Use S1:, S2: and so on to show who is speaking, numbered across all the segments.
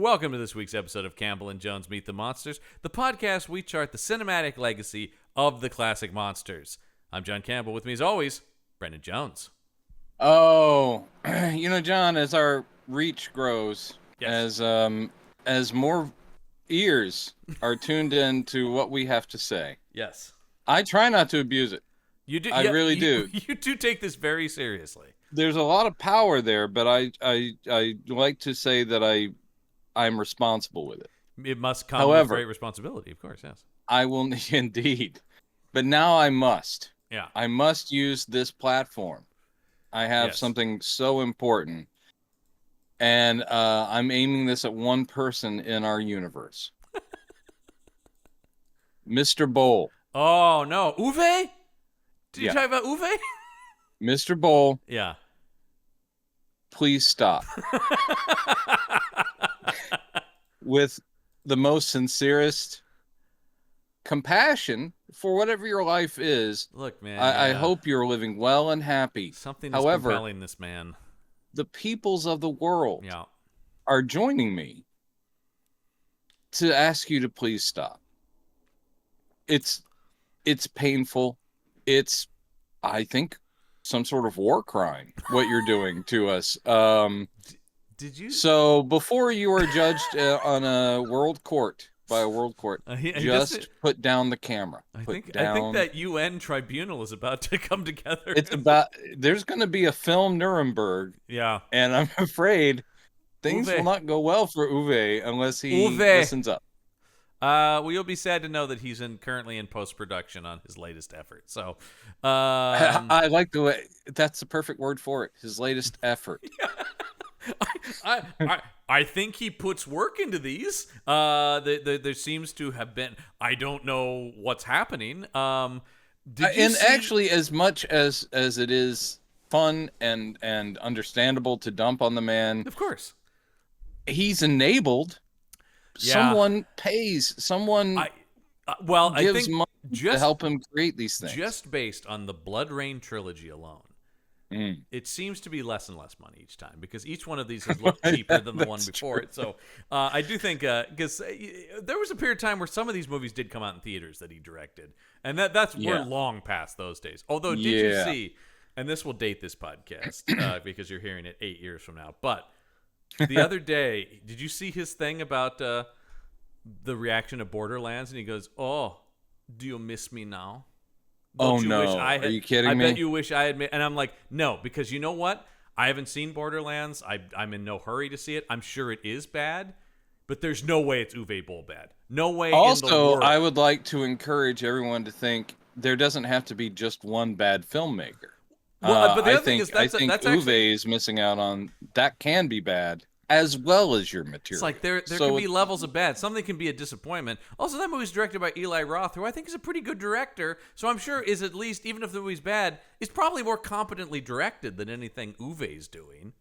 S1: Welcome to this week's episode of Campbell and Jones Meet the Monsters, the podcast we chart the cinematic legacy of the classic monsters. I'm John Campbell. With me, as always, Brendan Jones.
S2: Oh, John, as our reach grows,
S1: Yes.
S2: as more ears are tuned in to what we have to say,
S1: Yes.
S2: I try not to abuse it.
S1: You do.
S2: I really do.
S1: You do take this very seriously.
S2: There's a lot of power there, but I like to say that I'm responsible with it.
S1: It must come with great responsibility, of course, yes.
S2: I will indeed. But now I must.
S1: Yeah.
S2: I must use this platform. I have something so important. And I'm aiming this at one person in our universe. Mr. Bowl.
S1: Oh, no. Uwe? Did you talk about Uwe?
S2: Mr. Bowl.
S1: Yeah.
S2: Please stop. With the most sincerest compassion for whatever your life is.
S1: Look, man.
S2: I hope you're living well and happy.
S1: Something is compelling this man.
S2: The peoples of the world are joining me to ask you to please stop. It's painful. It's, I think, some sort of war crime, what you're doing to us.
S1: Did you?
S2: So before you are judged on a world court, by a world court, put down the camera.
S1: I think that UN tribunal is about to come together.
S2: There's going to be a film Nuremberg.
S1: Yeah.
S2: And I'm afraid things will not go well for Uwe unless he listens up.
S1: Well, you'll be sad to know that he's currently in post-production on his latest effort. So,
S2: I like the way that's the perfect word for it. His latest effort.
S1: I think he puts work into these. There seems to have been. I don't know what's happening.
S2: Actually, as much as it is fun and understandable to dump on the man,
S1: of course,
S2: he's enabled.
S1: Yeah.
S2: Someone pays. Someone gives money to help him create these things.
S1: Just based on the Bloodrayne trilogy alone. It seems to be less and less money each time because each one of these has looked cheaper than the one before it. So I do think because there was a period of time where some of these movies did come out in theaters that he directed, and we're long past those days. Although, did you see? And this will date this podcast because you're hearing it 8 years from now. But the other day, did you see his thing about the reaction to Borderlands? And he goes, "Oh, do you miss me now?"
S2: Are you kidding me?
S1: I bet you wish I had. And I'm like, no, because you know what? I haven't seen Borderlands. I'm in no hurry to see it. I'm sure it is bad, but there's no way it's Uwe Boll bad. No way.
S2: Also,
S1: in the world.
S2: I would like to encourage everyone to think there doesn't have to be just one bad filmmaker.
S1: Well, but the other thing is,
S2: I think Uwe is missing out on that. Can be bad as well as your material.
S1: It's like there can be levels of bad. Something can be a disappointment. Also, that movie's directed by Eli Roth, who I think is a pretty good director. So I'm sure is at least, even if the movie's bad, is probably more competently directed than anything Uwe's doing.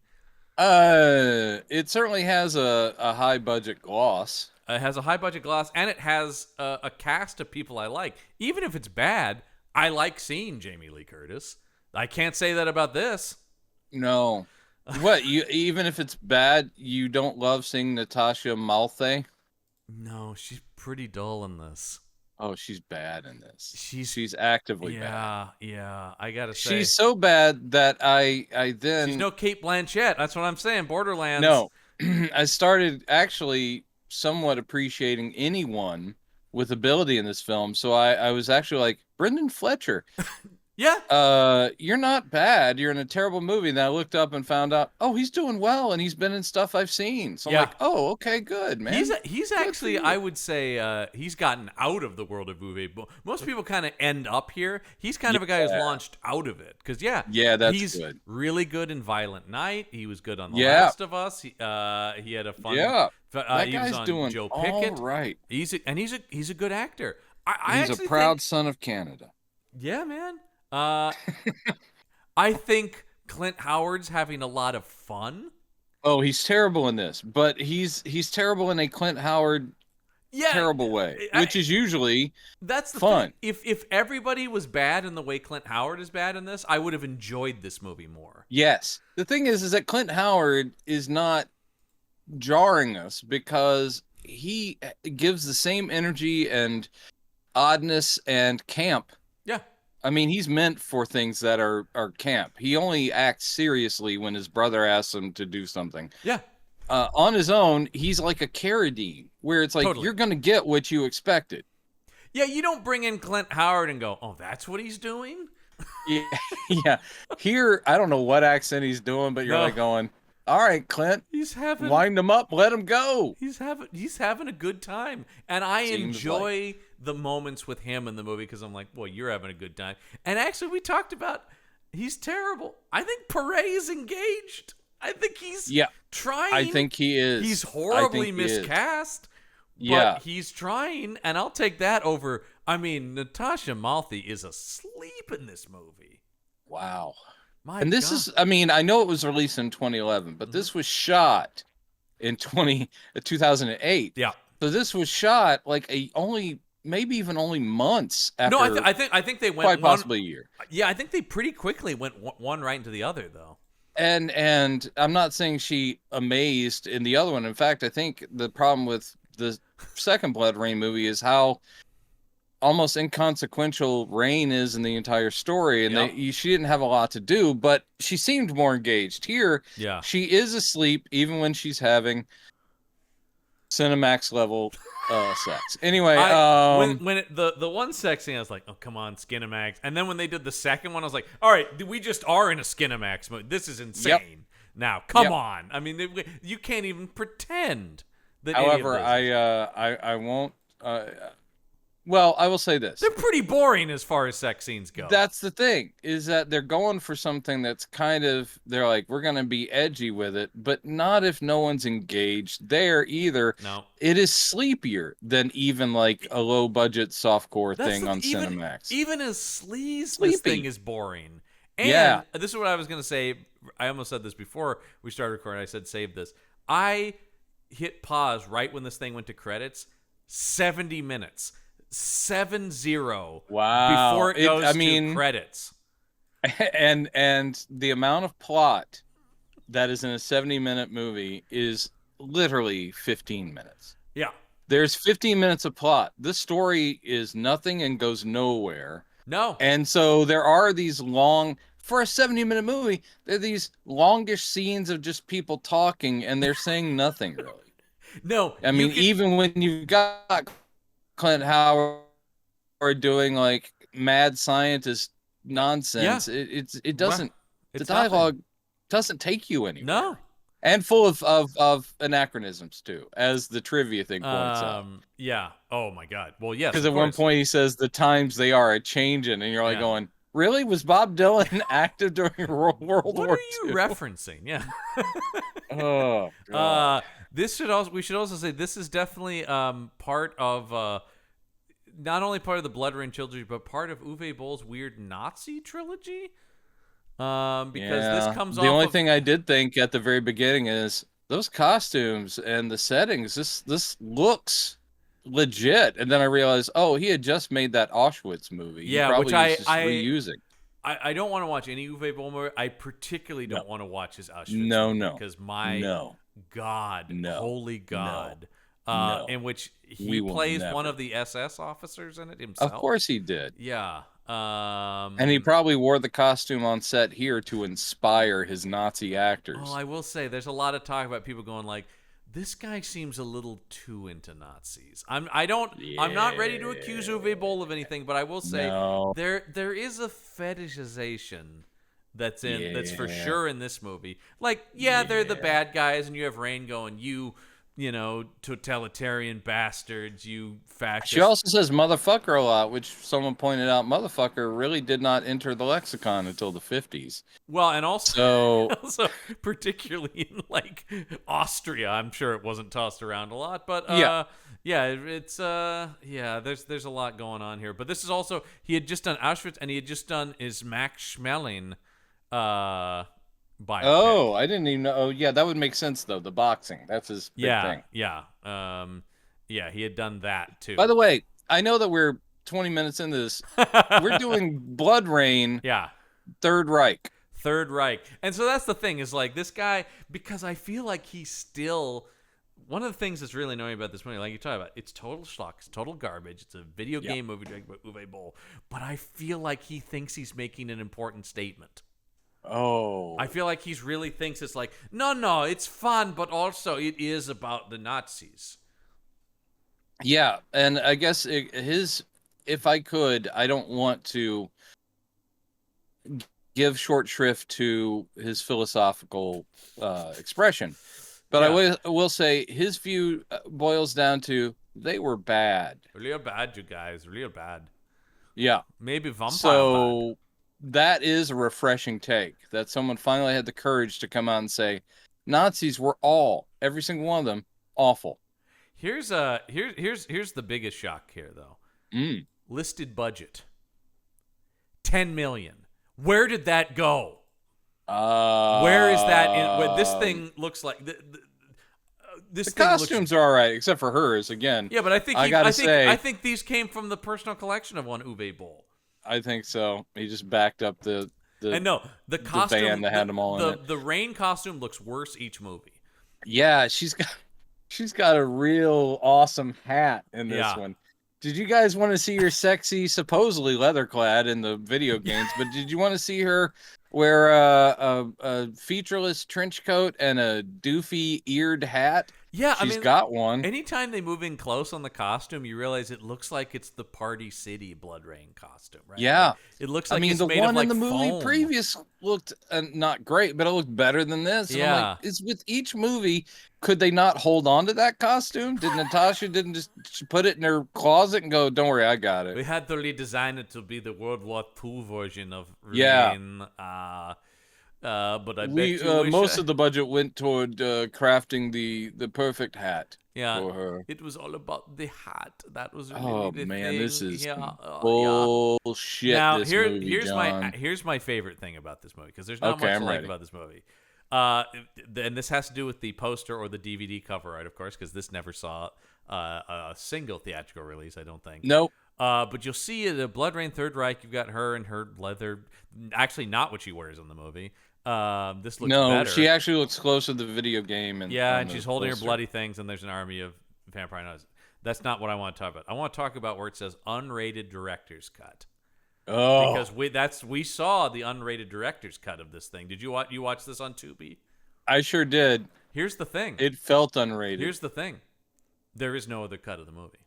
S2: It certainly has a high budget gloss.
S1: It has a high budget gloss, and it has a cast of people I like. Even if it's bad, I like seeing Jamie Lee Curtis. I can't say that about this.
S2: No. What, even if it's bad, you don't love seeing Natasha Malthe?
S1: No, she's pretty dull in this.
S2: Oh, she's bad in this. She's actively bad.
S1: Yeah, I gotta say.
S2: She's so bad that I then...
S1: She's no Cate Blanchett, that's what I'm saying, Borderlands.
S2: No, I started actually somewhat appreciating anyone with ability in this film, so I was actually like, Brendan Fletcher...
S1: Yeah.
S2: You're not bad. You're in a terrible movie. And then I looked up and found out, oh, he's doing well, and he's been in stuff I've seen. So I'm like, oh, okay, good, man.
S1: He's actually, I would say, he's gotten out of the world of Uwe. Most people kind of end up here. He's kind of a guy who's launched out of it. Because,
S2: he's
S1: good. Really good in Violent Night. He was good on The Last of Us. He had a fun...
S2: Yeah, that
S1: he
S2: guy's
S1: was on
S2: doing
S1: Joe Pickett.
S2: All right.
S1: He's a good actor.
S2: He's a proud son of Canada.
S1: Yeah, man. I think Clint Howard's having a lot of fun.
S2: Oh, he's terrible in this, but he's terrible in a Clint Howard terrible way, which is usually
S1: that's the
S2: fun.
S1: Thing. If everybody was bad in the way Clint Howard is bad in this, I would have enjoyed this movie more.
S2: Yes. The thing is that Clint Howard is not jarring us because he gives the same energy and oddness and camp.
S1: Yeah.
S2: I mean, he's meant for things that are camp. He only acts seriously when his brother asks him to do something.
S1: Yeah.
S2: On his own, he's like a Carradine, where it's like, you're going to get what you expected.
S1: Yeah, you don't bring in Clint Howard and go, oh, that's what he's doing?
S2: Yeah. Here, I don't know what accent he's doing, but you're like going, all right, Clint, wind him up, let him go.
S1: He's having a good time. And I enjoy the moments with him in the movie because I'm like, well, you're having a good time. And actually, we talked about he's terrible. I think Perret is engaged. I think he's trying.
S2: I think he is.
S1: He's horribly miscast. But he's trying, and I'll take that over. I mean, Natasha Malthy is asleep in this movie.
S2: Wow. This is, I mean, I know it was released in 2011, but this was shot in 2008.
S1: Yeah.
S2: So this was shot like maybe even only months after.
S1: No, I think they went
S2: quite possibly a year.
S1: Yeah, I think they pretty quickly went one right into the other, though.
S2: And I'm not saying she amazed in the other one. In fact, I think the problem with the second Bloodrayne movie is how almost inconsequential Rayne is in the entire story, and she didn't have a lot to do, but she seemed more engaged. Here, she is asleep even when she's having Cinemax level sex. Anyway,
S1: when the one sex scene, I was like, oh, come on, Skinemax. And then when they did the second one, I was like, all right, we just are in a Skinemax mode. This is insane.
S2: Yep.
S1: Now, come on. I mean, you can't even pretend that.
S2: However, I won't. Well, I will say this.
S1: They're pretty boring as far as sex scenes go.
S2: That's the thing, is that they're going for something that's kind of, they're like, we're going to be edgy with it, but not if no one's engaged there either.
S1: No.
S2: It is sleepier than even like a low-budget softcore thing on Cinemax.
S1: Even as sleaze, this thing is boring. And this is what I was going to say. I almost said this before we started recording. I said, save this. I hit pause right when this thing went to credits. 70 minutes. 7-0.
S2: Wow.
S1: Before it goes to credits.
S2: And the amount of plot that is in a 70-minute movie is literally 15 minutes.
S1: Yeah.
S2: There's 15 minutes of plot. This story is nothing and goes nowhere.
S1: No.
S2: And so there are these for a 70-minute movie, there are these longish scenes of just people talking, and they're saying nothing really.
S1: No.
S2: I mean, even when you've got Clint Howard doing like mad scientist nonsense, it doesn't. The dialogue doesn't take you anywhere.
S1: No.
S2: And full of anachronisms too, as the trivia thing points out.
S1: Yeah. Oh my God. Well, yes.
S2: Because at one point he says the times they are a changing, and you're like going, really? Was Bob Dylan active during World War II?
S1: What are you referencing? Yeah.
S2: Oh. God.
S1: We should also say this is definitely part of not only part of the Bloodrayne trilogy, but part of Uwe Boll's weird Nazi trilogy. Because this comes off.
S2: The only thing I did think at the very beginning is those costumes and the settings. This looks legit, and then I realized, oh, he had just made that Auschwitz movie.
S1: Yeah, which I
S2: reusing.
S1: I don't want to watch any Uwe Boll movie. I particularly don't want to watch his Auschwitz movie because God, holy God, in which he plays one of the SS officers in it himself.
S2: Of course he did.
S1: Yeah.
S2: And he probably wore the costume on set here to inspire his Nazi actors.
S1: Oh, I will say there's a lot of talk about people going like, this guy seems a little too into Nazis. I'm not ready to accuse Uwe Boll of anything, but I will say there is a fetishization that's for sure in this movie. Like, they're the bad guys, and you have Rayne going, you know, totalitarian bastards, you fascist.
S2: She also says motherfucker a lot, which someone pointed out motherfucker really did not enter the lexicon until the 50s.
S1: Well, and also particularly in like Austria, I'm sure it wasn't tossed around a lot, but there's a lot going on here. But this is also, he had just done Auschwitz, and he had just done his Max Schmeling biopic.
S2: Oh, I didn't even know. Oh, yeah, that would make sense though. The boxing, that's his big thing.
S1: Yeah, he had done that too.
S2: By the way, I know that we're 20 minutes into this. We're doing Bloodrayne.
S1: Yeah.
S2: Third Reich.
S1: And so that's the thing is like this guy, because I feel like he's still One of the things that's really annoying about this movie, like you talk about, it's total schlock, it's total garbage. It's a video game movie directed by Uwe Boll, but I feel like he thinks he's making an important statement.
S2: Oh.
S1: I feel like he really thinks it's like, no, it's fun, but also it is about the Nazis.
S2: Yeah, and I guess if I could, I don't want to give short shrift to his philosophical expression. But I will say his view boils down to they were bad.
S1: Real bad, you guys. Real bad.
S2: Yeah.
S1: Maybe vampire
S2: So
S1: bad.
S2: That is a refreshing take. That someone finally had the courage to come out and say, Nazis were every single one of them, awful.
S1: Here's the biggest shock here, though. Listed budget, $10 million. Where did that go? Where is that? When this thing looks like the
S2: costumes are all right, except for hers again.
S1: Yeah, but I think these came from the personal collection of one Uwe Boll.
S2: I think so. He just backed up the
S1: costume
S2: van that had them all in it.
S1: The Rayne costume looks worse each movie.
S2: Yeah, she's got a real awesome hat in this one. Did you guys want to see her sexy, supposedly leather-clad in the video games, but did you want to see her wear a featureless trench coat and a doofy eared hat?
S1: Yeah,
S2: she's got one.
S1: Anytime they move in close on the costume, you realize it looks like it's the Party City Bloodrayne costume, right?
S2: Yeah.
S1: Like, it looks like it's
S2: the
S1: made
S2: one
S1: of, like,
S2: in the movie
S1: foam.
S2: previous looked not great, but it looked better than this. And I'm like, is with each movie, could they not hold on to that costume? Did Natasha didn't just put it in her closet and go, don't worry, I got it?
S1: We had to redesign it to be the World War II version of Rayne. But I bet you
S2: most of the budget went toward crafting the perfect hat for her.
S1: It was all about the hat. That was really the
S2: man,
S1: thing.
S2: this is bullshit.
S1: Now
S2: movie,
S1: here's my favorite thing about this movie, because there's not much to like about this movie. And this has to do with the poster or the DVD cover art, of course, because this never saw a single theatrical release, I don't think.
S2: Nope.
S1: But you'll see the Bloodrayne Third Reich. You've got her in her leather. Actually, not what she wears in the movie. This looks better.
S2: She actually looks close to the video game.
S1: And she's holding her bloody things, and there's an army of vampire nuns. That's not what I want to talk about. I want to talk about where it says unrated director's cut.
S2: Oh,
S1: because we saw the unrated director's cut of this thing. Did you watch this on Tubi?
S2: I sure did.
S1: Here's the thing.
S2: It felt unrated.
S1: Here's the thing. There is no other cut of the movie.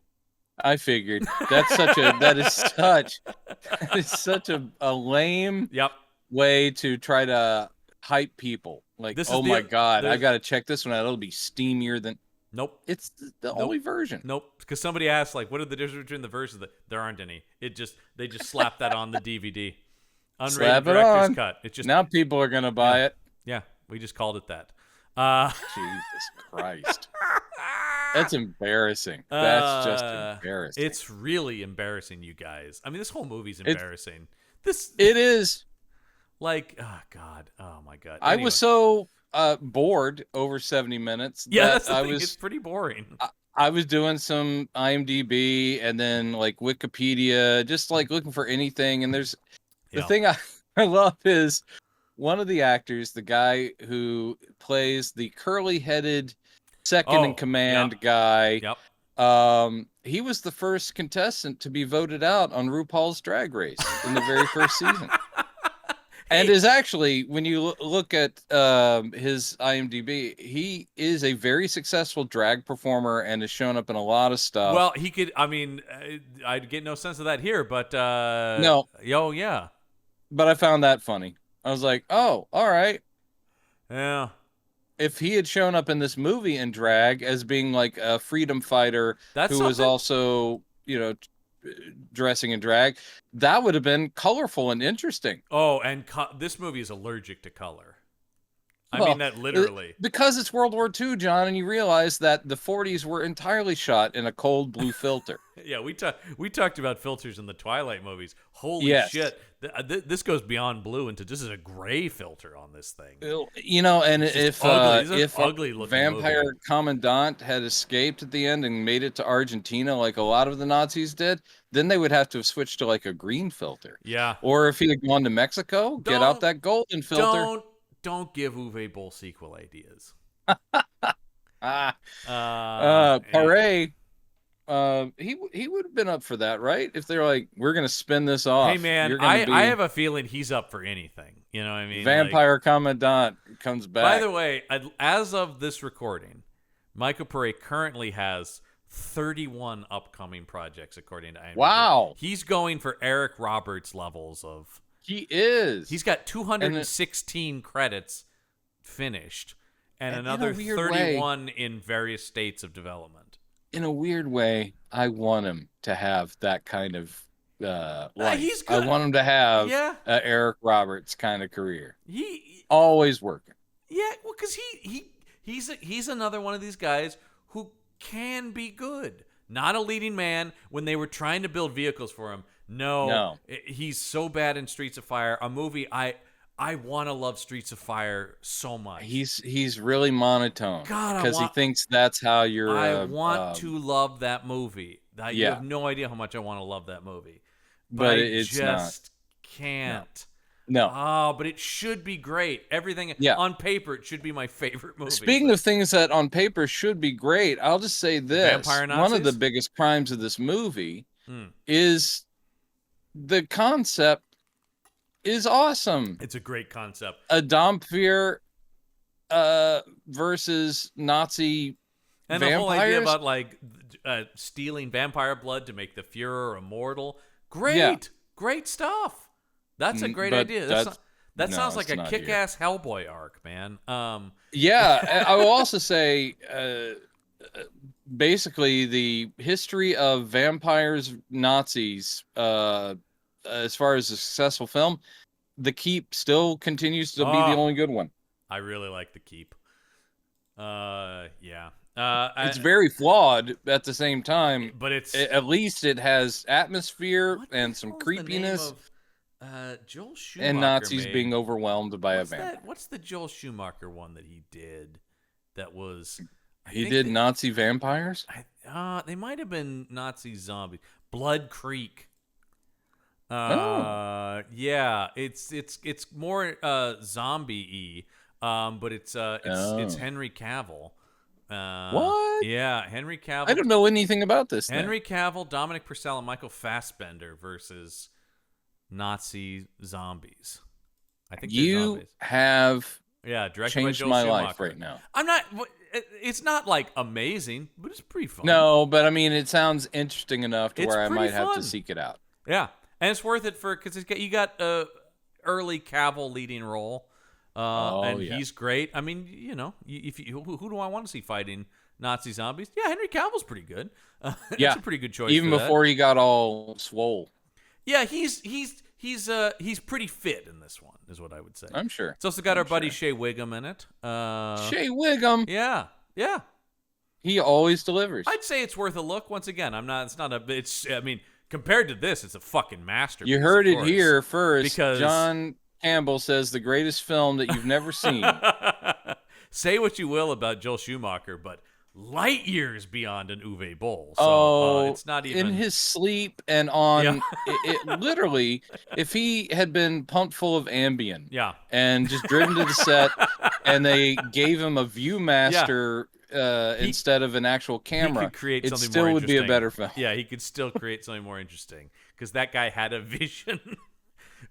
S2: I figured that is such a lame way to try to hype people. Like, my God, I got to check this one out. It'll be steamier than.
S1: Nope.
S2: It's the only version.
S1: Nope. Because somebody asked, like, what are the difference between the versions? There aren't any. They just slapped that on the DVD. Unrated director's cut. It's just
S2: now people are gonna buy it.
S1: Yeah, we just called it that.
S2: Jesus Christ. That's embarrassing. That's just embarrassing.
S1: It's really embarrassing, you guys. I mean, this whole movie's embarrassing.
S2: It is.
S1: Like, oh God, oh my God.
S2: Anyway. I was so bored over 70 minutes.
S1: Yeah, that's the thing. It's pretty boring.
S2: I was doing some IMDb and then like Wikipedia, just like looking for anything. And there's the thing I love is one of the actors, the guy who plays the curly-headed second in command guy.
S1: Yep.
S2: He was the first contestant to be voted out on RuPaul's Drag Race in the very first season. And is actually, when you look at his IMDb, he is a very successful drag performer and has shown up in a lot of stuff.
S1: Well, he could. I mean, I'd get no sense of that here, but
S2: no.
S1: Oh yeah.
S2: But I found that funny. I was like, oh, all right.
S1: Yeah.
S2: If he had shown up in this movie in drag as being like a freedom fighter who was also, dressing in drag, that would have been colorful and interesting.
S1: Oh, and this movie is allergic to color. I mean that literally.
S2: Because it's World War II, John, and you realize that the 40s were entirely shot in a cold blue filter.
S1: Yeah, we talked about filters in the Twilight movies. Holy shit. This goes beyond blue into this is a gray filter on this thing.
S2: And if
S1: ugly looking
S2: vampire
S1: movie.
S2: commandant had escaped at the end and made it to Argentina like a lot of the Nazis did, then they would have to have switched to like a green filter.
S1: Yeah.
S2: Or if he had gone to Mexico, get out that golden filter.
S1: Don't give Uwe Boll sequel ideas.
S2: Pare, he would have been up for that, right? If they're like, we're gonna spin this off.
S1: Hey man,
S2: you're gonna
S1: I have a feeling he's up for anything. You know what I mean?
S2: Vampire Commandant comes back.
S1: By the way, as of this recording, Michael Pare currently has 31 upcoming projects, according to IMDb.
S2: Wow.
S1: He's going for Eric Roberts levels of...
S2: He is.
S1: He's got 216 credits finished and another 31 in various states of development.
S2: In a weird way, I want him to have that kind of life. I want him to have Eric Roberts kind of career. He always working.
S1: Yeah, well, because he's another one of these guys who can be good. Not a leading man when they were trying to build vehicles for him. No. He's so bad in Streets of Fire, a movie I want to love Streets of Fire so much.
S2: He's really monotone.
S1: God,
S2: because he thinks that's how you're.
S1: I want to love that movie. You have no idea how much I want to love that movie,
S2: but
S1: it's just can't.
S2: No.
S1: Oh, but it should be great. Everything on paper, it should be my favorite movie.
S2: Speaking of things that on paper should be great, I'll just say this:
S1: Vampire Nazis?
S2: One of the biggest crimes of this movie is the concept. Is awesome.
S1: It's a great concept.
S2: A Domfir versus Nazi
S1: and
S2: vampires?
S1: The whole idea about like stealing vampire blood to make the Fuhrer immortal. Great stuff. That's a great idea. That sounds like a kick-ass Hellboy arc, man.
S2: Yeah, I will also say basically the history of vampires, Nazis, as far as a successful film, The Keep still continues to be the only good one.
S1: I really like The Keep. Yeah.
S2: It's very flawed at the same time,
S1: but
S2: at least it has atmosphere and some creepiness.
S1: Joel Schumacher
S2: and Nazis being overwhelmed by a vampire.
S1: What's the Joel Schumacher one that he did? That was
S2: he did Nazi vampires.
S1: They might have been Nazi zombies. Blood Creek. Yeah, it's more zombie-y, but it's Henry Cavill.
S2: What?
S1: Yeah, Henry Cavill.
S2: I don't know anything about this.
S1: Henry Cavill, Dominic Purcell, and Michael Fassbender versus Nazi zombies. I think
S2: you have
S1: changed
S2: my life right now.
S1: I'm not. It's not like amazing, but it's pretty fun.
S2: No, but I mean, it sounds interesting enough to where I might have to seek it out.
S1: Yeah. And it's worth it because you got early Cavill leading role, he's great. I mean, you know, who do I want to see fighting Nazi zombies? Yeah, Henry Cavill's pretty good. That's a pretty good choice.
S2: Even before he got all swole.
S1: Yeah, he's pretty fit in this one, is what I would say.
S2: I'm sure.
S1: It's also got our buddy Shea Wiggum in it.
S2: Shea Wiggum.
S1: Yeah.
S2: He always delivers.
S1: I'd say it's worth a look. Once again, I mean. Compared to this, it's a fucking masterpiece.
S2: You heard it here first. Because John Campbell says the greatest film that you've never seen.
S1: Say what you will about Joel Schumacher, but light years beyond an Uwe Boll. So, it's not even
S2: in his sleep and on. It literally, if he had been pumped full of Ambien, and just driven to the set, and they gave him a ViewMaster. Instead of an actual camera,
S1: he could create
S2: it
S1: something
S2: still
S1: more
S2: would be a better film.
S1: Yeah, he could still create something more interesting because that guy had a vision.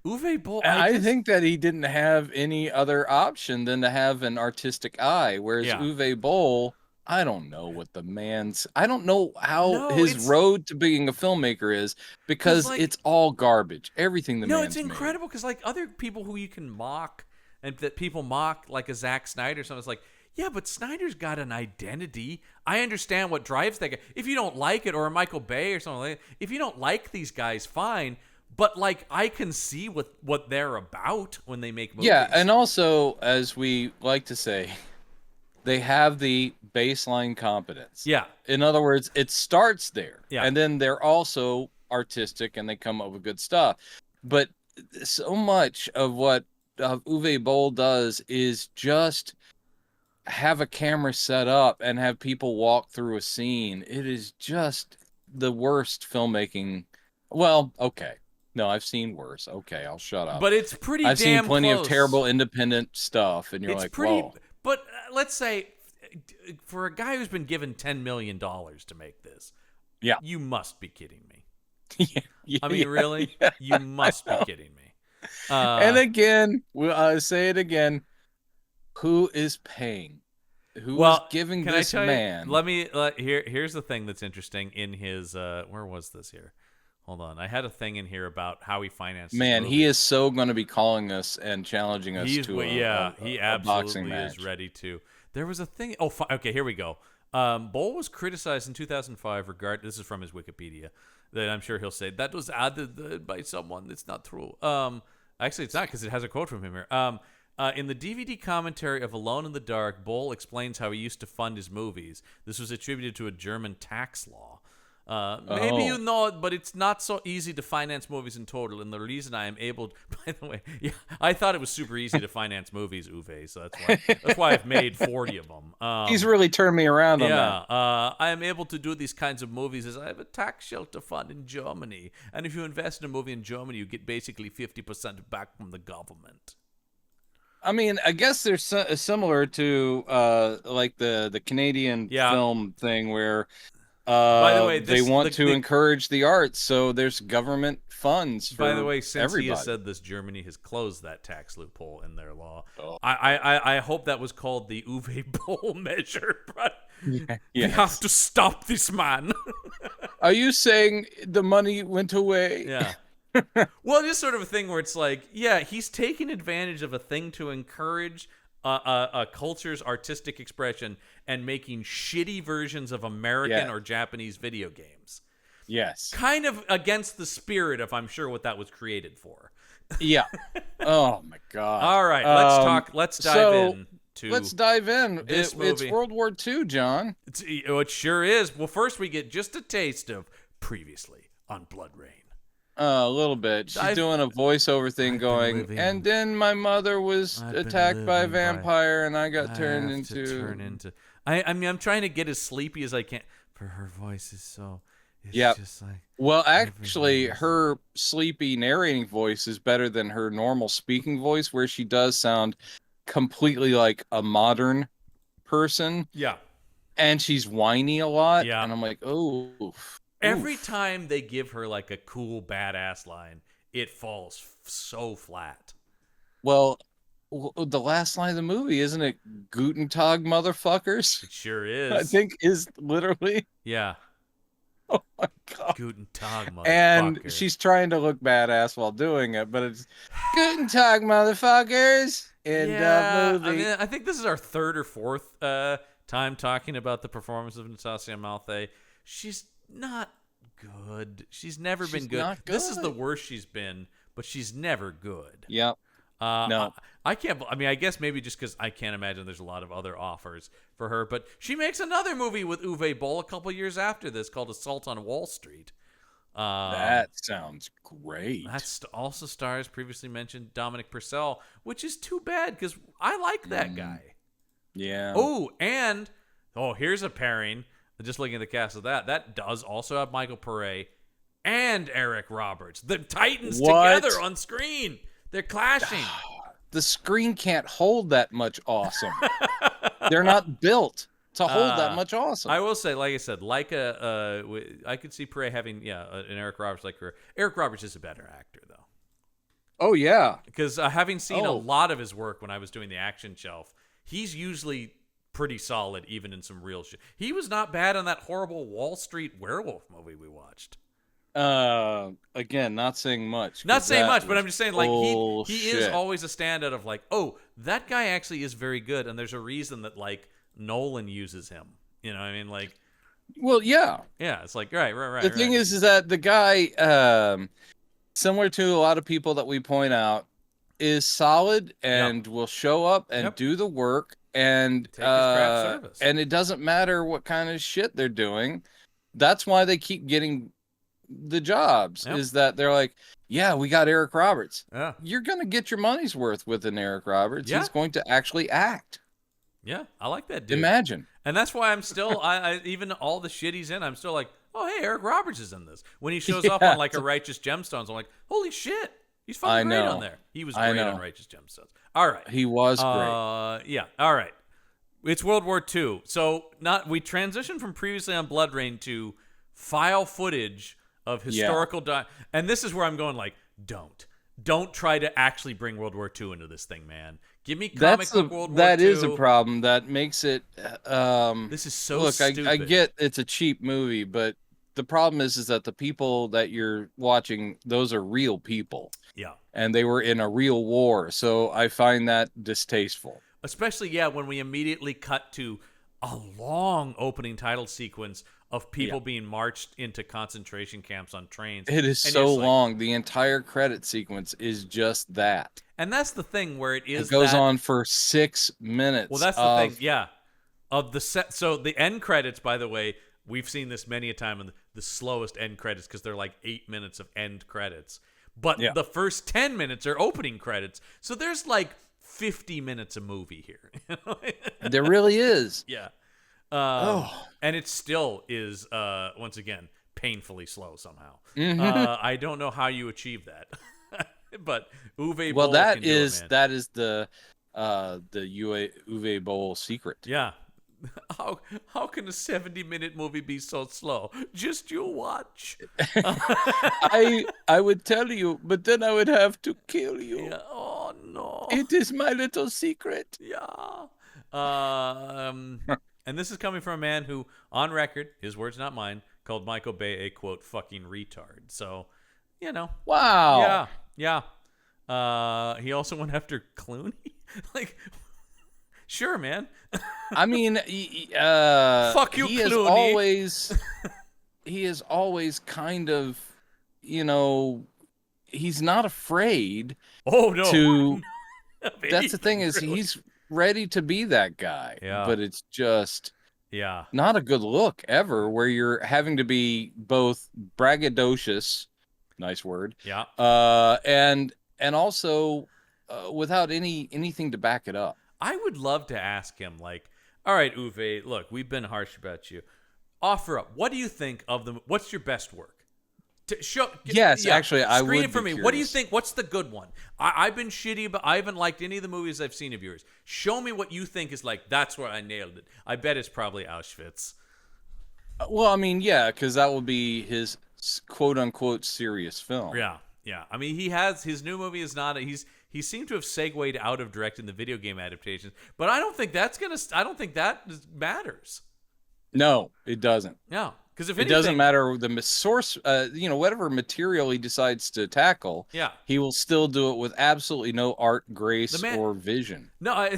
S1: Uwe Boll.
S2: I think that he didn't have any other option than to have an artistic eye, whereas Uwe Boll, I don't know what the man's. I don't know how his road to being a filmmaker is because it's all garbage. Everything the man's
S1: it's incredible because like other people who you can mock and that people mock like a Zack Snyder or something. It's like. Yeah, but Snyder's got an identity. I understand what drives that guy. If you don't like it, or a Michael Bay or something like that, if you don't like these guys, fine. But, like, I can see what they're about when they make movies.
S2: Yeah, and also, as we like to say, they have the baseline competence.
S1: Yeah.
S2: In other words, it starts there.
S1: Yeah.
S2: And then they're also artistic and they come up with good stuff. But so much of what Uwe Boll does is just have a camera set up and have people walk through a scene. It is just the worst filmmaking. Well, okay. No, I've seen worse. Okay, I'll shut up.
S1: But it's pretty
S2: I've
S1: damn
S2: seen plenty
S1: close.
S2: of terrible independent stuff, and you're like, whoa.
S1: But let's say for a guy who's been given $10 million to make this, you must be kidding me. I mean, really? Yeah, you must be kidding me.
S2: And again, we'll say it again. Who is paying? Who is giving this man?
S1: Here's the thing that's interesting in his. Where was this here? Hold on. I had a thing in here about how he financed.
S2: Man, he is so going to be calling us and challenging us
S1: he
S2: a
S1: absolutely
S2: match.
S1: is ready to. There was a thing. Oh, okay. Here we go. Bull was criticized in 2005 this is from his Wikipedia, that I'm sure he'll say that was added by someone. It's not true. Actually, it's not, because it has a quote from him here. In the DVD commentary of Alone in the Dark, Bull explains how he used to fund his movies. This was attributed to a German tax law. Maybe you know it, but it's not so easy to finance movies in total. And the reason I am able, by the way, I thought it was super easy to finance movies, Uwe. So that's why I've made 40 of them.
S2: He's really turned me around on that.
S1: I am able to do these kinds of movies as I have a tax shelter fund in Germany. And if you invest in a movie in Germany, you get basically 50% back from the government.
S2: I mean, I guess they're similar to like the Canadian film thing where by the way, they want to encourage the arts, so there's government funds for
S1: By the way, since
S2: everybody.
S1: He has said this, Germany has closed that tax loophole in their law. I hope that was called the Uwe Boll measure, but we have to stop this man.
S2: Are you saying the money went away?
S1: Yeah. Well, it's sort of a thing where it's like, he's taking advantage of a thing to encourage a culture's artistic expression and making shitty versions of American or Japanese video games.
S2: Yes.
S1: Kind of against the spirit of, I'm sure, what that was created for.
S2: Yeah. Oh my God.
S1: All right, let's talk. Let's dive in.
S2: Let's dive in. It's World War II, John.
S1: It sure is. Well, first we get just a taste of previously on Bloodrayne.
S2: A little bit. She's doing a voiceover thing going, and then my mother was attacked by a vampire, and I got turned into...
S1: I mean, I'm trying to get as sleepy as I can. For her voice is so... Just like...
S2: Well, actually, her sleepy narrating voice is better than her normal speaking voice, where she does sound completely like a modern person.
S1: Yeah.
S2: And she's whiny a lot. Yeah. And I'm like, oh...
S1: Every time they give her like a cool badass line, it falls so flat.
S2: Well, the last line of the movie, isn't it? Guten Tag, motherfuckers.
S1: It sure is.
S2: I think is literally.
S1: Yeah.
S2: Oh my God.
S1: Guten Tag, motherfucker.
S2: And she's trying to look badass while doing it, but it's Guten Tag, motherfuckers. End of movie.
S1: I mean, I think this is our third or fourth time talking about the performance of Natasha Malthae. She's not good. She's never been good. This is the worst she's been, but she's never good.
S2: Yep. No.
S1: I can't. I mean, I guess maybe just because I can't imagine there's a lot of other offers for her. But she makes another movie with Uwe Boll a couple years after this called Assault on Wall Street.
S2: That sounds great.
S1: That also stars previously mentioned Dominic Purcell, which is too bad because I like that guy.
S2: Yeah.
S1: Oh, and here's a pairing. Just looking at the cast of that does also have Michael Pare and Eric Roberts. The Titans together on screen. They're clashing.
S2: The screen can't hold that much awesome. They're not built to hold that much awesome.
S1: I will say, like I said, I could see Pare having an Eric Roberts like career. Eric Roberts is a better actor though.
S2: Oh yeah,
S1: because having seen a lot of his work when I was doing the Action Shelf, he's usually pretty solid even in some real shit. He was not bad on that horrible Wall Street werewolf movie we watched.
S2: Again, not saying much.
S1: Not saying much, but I'm just saying like he is always a standout of like, oh, that guy actually is very good, and there's a reason that like Nolan uses him. You know what I mean? Like,
S2: well, yeah.
S1: Yeah, it's like right.
S2: The thing is that the guy similar to a lot of people that we point out is solid and will show up and do the work. And
S1: take his craft service.
S2: And it doesn't matter what kind of shit they're doing. That's why they keep getting the jobs. Is that they're like, yeah, we got Eric Roberts.
S1: Yeah,
S2: you're gonna get your money's worth with an Eric Roberts. He's going to actually act.
S1: Yeah, I like that dude.
S2: Imagine.
S1: And that's why I'm still, I even all the shit he's in, I'm still like, oh hey, Eric Roberts is in this. When he shows up on like a Righteous Gemstones, I'm like, holy shit, he's fucking great on there. He was great on Righteous Gemstones. All right.
S2: He was great.
S1: Yeah. All right. It's World War II. So we transitioned from previously on Bloodrayne to file footage of historical and this is where I'm going like, don't try to actually bring World War II into this thing, man. Give me comic book World War II.
S2: That is a problem. That makes it.
S1: This is so stupid.
S2: I get it's a cheap movie, but the problem is that the people that you're watching, those are real people.
S1: Yeah.
S2: And they were in a real war, so I find that distasteful.
S1: Especially, when we immediately cut to a long opening title sequence of people being marched into concentration camps on trains.
S2: It is so long. The entire credit sequence is just that.
S1: And that's the thing where it
S2: goes on for 6 minutes.
S1: Well, that's the thing, of the set. So the end credits, by the way, we've seen this many a time in the slowest end credits because they're like 8 minutes of end credits. But the first 10 minutes are opening credits. So there's like 50 minutes of movie here.
S2: There really is.
S1: Yeah. And it still is, once again, painfully slow somehow. I don't know how you achieve that. But Uwe Boll
S2: that is the Uwe Boll secret.
S1: Yeah. How can a 70-minute movie be so slow? Just you watch.
S2: I would tell you, but then I would have to kill you.
S1: Yeah. Oh no.
S2: It is my little secret.
S1: Yeah. And this is coming from a man who, on record, his words not mine, called Michael Bay a quote fucking retard. So,
S2: Wow.
S1: Yeah. He also went after Clooney. Like, sure, man.
S2: I mean,
S1: fuck you, Clooney.
S2: He is always kind of, he's not afraid.
S1: Oh no.
S2: To that's the thing is he's ready to be that guy.
S1: Yeah.
S2: But it's just
S1: Yeah.
S2: Not a good look ever, where you're having to be both braggadocious, nice word.
S1: Yeah.
S2: And also without anything to back it up.
S1: I would love to ask him, like, all right, Uwe, look, we've been harsh about you. Offer up. What do you think of them? What's your best work?
S2: Actually, I would
S1: screen it for me.
S2: curious.
S1: What do you think? What's the good one? I've been shitty, but I haven't liked any of the movies I've seen of yours. Show me what you think is like, that's where I nailed it. I bet it's probably Auschwitz.
S2: Well, I mean, yeah, because that will be his quote-unquote serious film.
S1: Yeah. I mean, his new movie is not, he seemed to have segued out of directing the video game adaptations, but I don't think that matters.
S2: No, it doesn't.
S1: No. Because if
S2: it doesn't matter the source, whatever material he decides to tackle, he will still do it with absolutely no art, grace, or vision.
S1: No,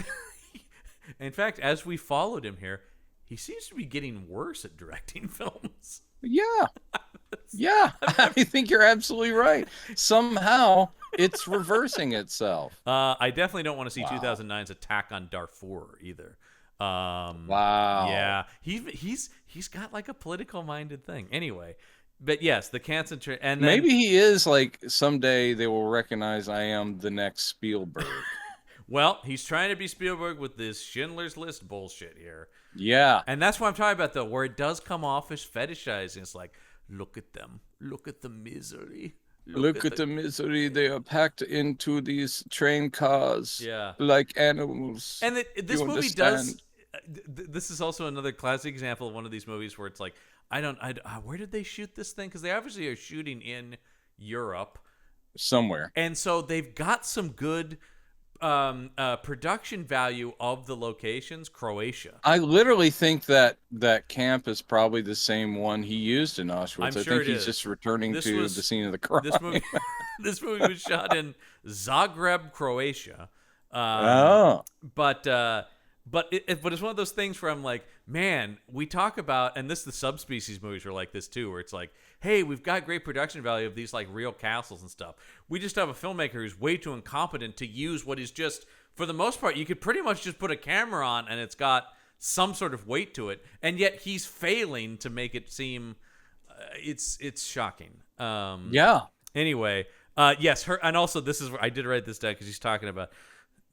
S1: in fact, as we followed him here, he seems to be getting worse at directing films.
S2: Yeah. I think you're absolutely right. Somehow it's reversing itself.
S1: I definitely don't want to see 2009's Attack on Darfur either.
S2: Wow.
S1: Yeah, he's got like a political minded thing. Anyway, but yes, the concentration, and then,
S2: maybe he is like, someday they will recognize I am the next Spielberg.
S1: Well, he's trying to be Spielberg with this Schindler's List bullshit here.
S2: Yeah,
S1: and that's what I'm talking about, though, where it does come off as fetishizing. It's like, look at them, look at the misery.
S2: Look at the misery. They are packed into these train cars, like animals.
S1: And this movie does. This is also another classic example of one of these movies where it's like, where did they shoot this thing? Because they obviously are shooting in Europe
S2: somewhere,
S1: and so they've got some good production value of the locations. Croatia.
S2: I literally think that camp is probably the same one he used in Auschwitz. I think he's just returning to the scene of the crime.
S1: This movie was shot in Zagreb, Croatia. But it's one of those things where I'm like, man, we talk about, and the subspecies movies are like this too, where it's like, hey, we've got great production value of these like real castles and stuff. We just have a filmmaker who's way too incompetent to use what is just, for the most part, you could pretty much just put a camera on and it's got some sort of weight to it, and yet he's failing to make it seem. It's shocking. Anyway, yes, and also this is where I did write this down because he's talking about.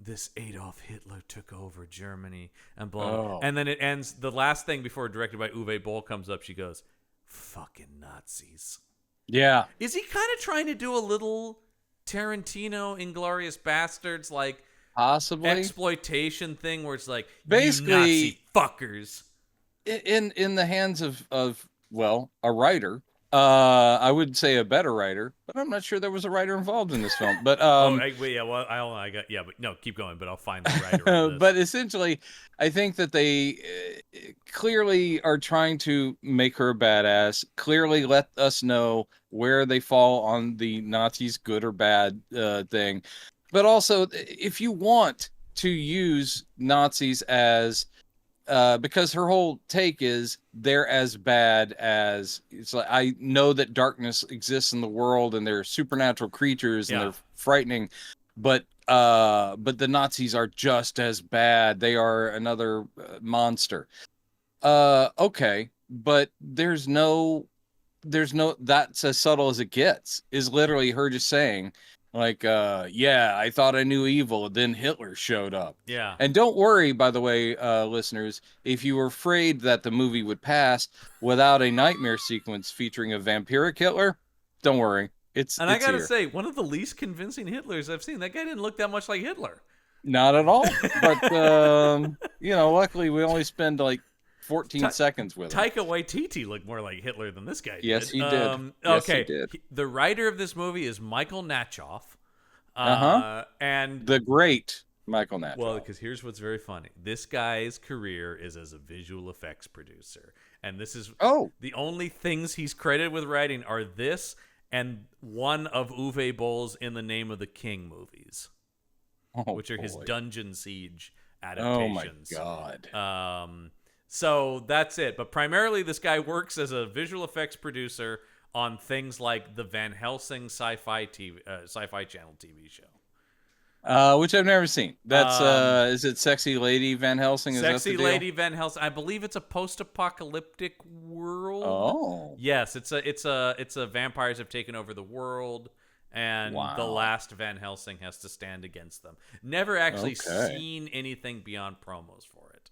S1: This Adolf Hitler took over Germany and blah, blah. And then it ends. The last thing before directed by Uwe Boll comes up. She goes, "Fucking Nazis."
S2: Yeah.
S1: Is he kind of trying to do a little Tarantino, Inglourious Bastards? Like,
S2: possibly
S1: exploitation thing where it's like,
S2: basically,
S1: you Nazi fuckers.
S2: In the hands of well, a writer. I would say a better writer, but I'm not sure there was a writer involved in this film. But
S1: wait, yeah, well, but no, keep going. But I'll find the writer on this.
S2: But essentially, I think that they clearly are trying to make her a badass. Clearly, let us know where they fall on the Nazis, good or bad thing. But also, if you want to use Nazis as because her whole take is they're as bad as it's like, I know that darkness exists in the world and they're supernatural creatures and they're frightening, but the Nazis are just as bad. They are another monster. Okay, but there's no that's as subtle as it gets. Is literally her just saying, like, yeah, I thought I knew evil, then Hitler showed up.
S1: Yeah.
S2: And don't worry, by the way, listeners, if you were afraid that the movie would pass without a nightmare sequence featuring a vampiric Hitler, don't worry. It's
S1: I gotta
S2: here.
S1: say, one of the least convincing Hitlers I've seen. That guy didn't look that much like Hitler.
S2: Not at all. But, luckily we only spend like 14 seconds with him.
S1: Taika Waititi looked more like Hitler than this guy did.
S2: Yes, he did.
S1: Okay.
S2: He did.
S1: The writer of this movie is Michael Natchoff. And
S2: the great Michael Natchoff.
S1: Well, because here's what's very funny. This guy's career is as a visual effects producer. And this is the only things he's credited with writing are this and one of Uwe Boll's In the Name of the King movies, which are his Dungeon Siege adaptations.
S2: Oh, my God.
S1: So that's it. But primarily, this guy works as a visual effects producer on things like the Van Helsing Sci-Fi Channel TV show,
S2: which I've never seen. That's is it Sexy Lady Van Helsing? Is
S1: Sexy Lady Van Helsing. I believe it's a post-apocalyptic world.
S2: Oh,
S1: yes, it's a vampires have taken over the world, and the last Van Helsing has to stand against them. Never actually seen anything beyond promos for it.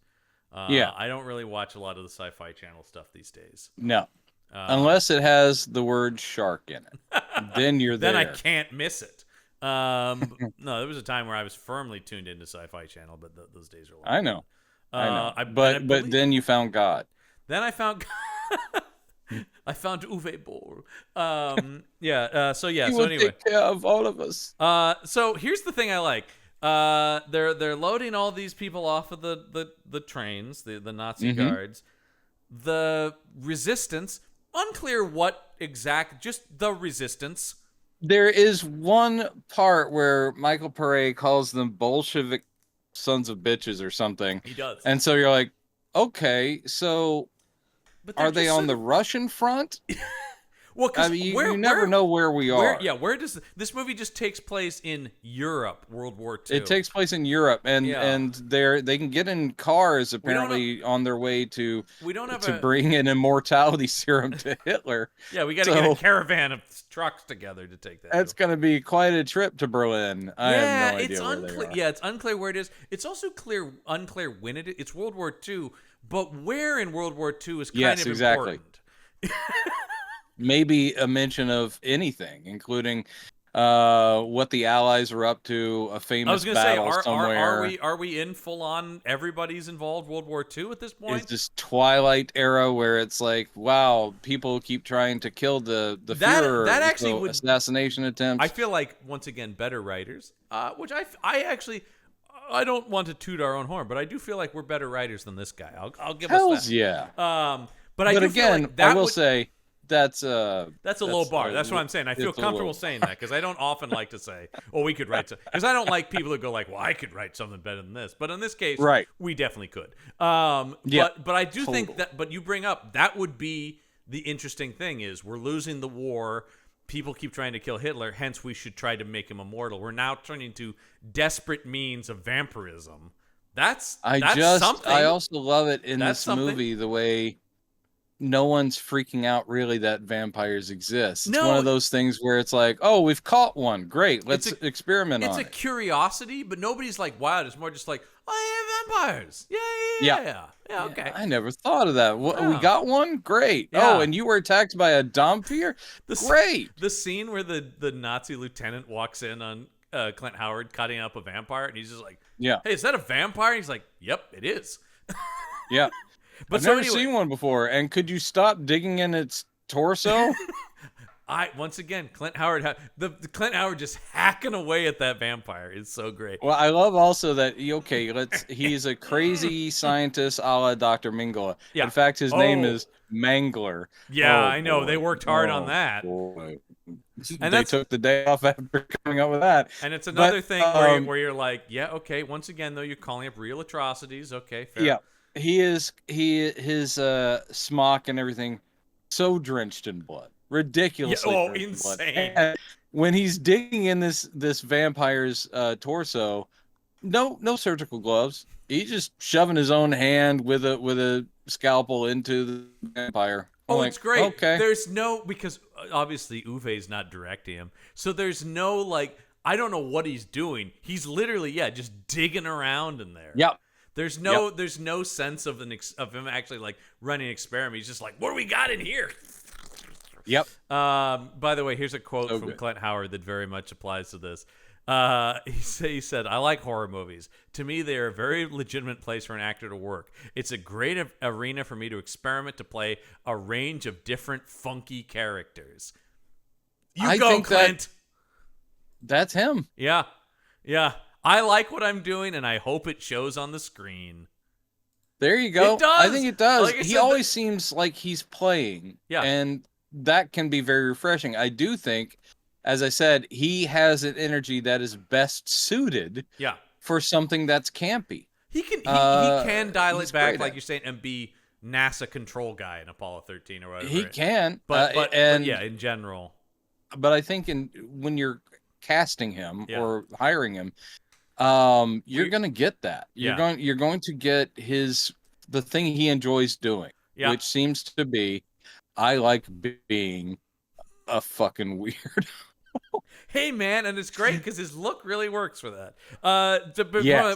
S1: I don't really watch a lot of the Sci-Fi Channel stuff these days.
S2: No, unless it has the word shark in it, then you're there.
S1: Then I can't miss it. No, there was a time where I was firmly tuned into Sci-Fi Channel, but those days are long.
S2: I know. But then you found God.
S1: Then I found I found Uwe Boll. So anyway,
S2: take care of all of us.
S1: So here's the thing I like. They're loading all these people off of the trains, the Nazi guards. The resistance, unclear what exact, just the resistance.
S2: There is one part where Michael Pare calls them Bolshevik sons of bitches or something.
S1: He does.
S2: And so you're like, okay, so are they on the Russian front?
S1: Well, because
S2: you never know where we are.
S1: Where does this movie just takes place in Europe, World War II?
S2: It takes place in Europe, and they can get in cars apparently on their way to bring an immortality serum to Hitler.
S1: Yeah, we got to get a caravan of trucks together to take that.
S2: That's going to be quite a trip to Berlin. I have no idea where they are.
S1: Yeah, it's unclear where it is. It's also unclear when it is. It's World War II, but where in World War II is kind of important.
S2: Maybe a mention of anything, including what the Allies are up to, a famous battle somewhere.
S1: Are we in full on everybody's involved World War II at this point?
S2: It's this Twilight era where it's like, wow, people keep trying to kill the Führer.
S1: That actually would
S2: assassination attempts.
S1: I feel like once again better writers, which I actually. I don't want to toot our own horn, but I do feel like we're better writers than this guy. I'll give us that.
S2: Yeah.
S1: But again, feel like that
S2: I will say. That's
S1: a low bar. That's what I'm saying. I feel comfortable saying that because I don't often like to say, "Well, we could write," because I don't like people who go like, "Well, I could write something better than this." But in this case, we definitely could. But I do think that. But you bring up that would be the interesting thing is we're losing the war. People keep trying to kill Hitler. Hence, we should try to make him immortal. We're now turning to desperate means of vampirism. That's something.
S2: I also love it in this movie the way. No one's freaking out really that vampires exist. It's one of those things where it's like, oh, we've caught one. Great. Let's experiment on it.
S1: It's a curiosity, but nobody's like, wow. It's more just like, oh, yeah, vampires. Yeah, okay.
S2: I never thought of that.
S1: Yeah.
S2: We got one? Great. Yeah. Oh, and you were attacked by a Dompier? Great.
S1: The scene where the Nazi lieutenant walks in on Clint Howard cutting up a vampire, and he's just like,
S2: yeah,
S1: "Hey, is that a vampire?" And he's like, "Yep, it is."
S2: yeah.
S1: But
S2: I've never seen one before. And could you stop digging in its torso?
S1: Once again, Clint Howard, the Clint Howard just hacking away at that vampire is so great.
S2: Well, I love also that he's a crazy scientist a la Dr. Mingala.
S1: Yeah.
S2: In fact, his name is Mangler.
S1: Yeah, I know. They worked hard on that.
S2: Boy.
S1: And
S2: they took the day off after coming up with that.
S1: And it's another thing where you're like, yeah, okay. Once again, though, you're calling up real atrocities. Okay, fair.
S2: Yeah, his smock and everything so drenched in blood. Ridiculously.
S1: Yeah, insane.
S2: And when he's digging in this vampire's torso, no surgical gloves. He's just shoving his own hand with a scalpel into the vampire.
S1: It's great.
S2: Okay.
S1: There's no, because obviously Uwe's not directing him, so there's no like, I don't know what he's doing. He's literally just digging around in there.
S2: Yep.
S1: There's no sense of him actually like running an experiment. He's just like, what do we got in here?
S2: Yep.
S1: By the way, here's a quote from Clint Howard that very much applies to this. He said, "I like horror movies. To me, they are a very legitimate place for an actor to work. It's a great arena for me to experiment, to play a range of different funky characters." I think Clint.
S2: That's him.
S1: Yeah. I like what I'm doing, and I hope it shows on the screen.
S2: There you go.
S1: It does.
S2: I think it does.
S1: Like
S2: he always seems like he's playing.
S1: Yeah.
S2: And that can be very refreshing. I do think, as I said, he has an energy that is best suited for something that's campy.
S1: He can dial it back, like you're saying, and be NASA control guy in Apollo 13 or whatever.
S2: He can.
S1: But in general.
S2: But I think when you're casting him or hiring him, you're going to get that. You're going to get the thing he enjoys doing, which seems to be, I like being a fucking weird.
S1: Hey man, and it's great because his look really works for that.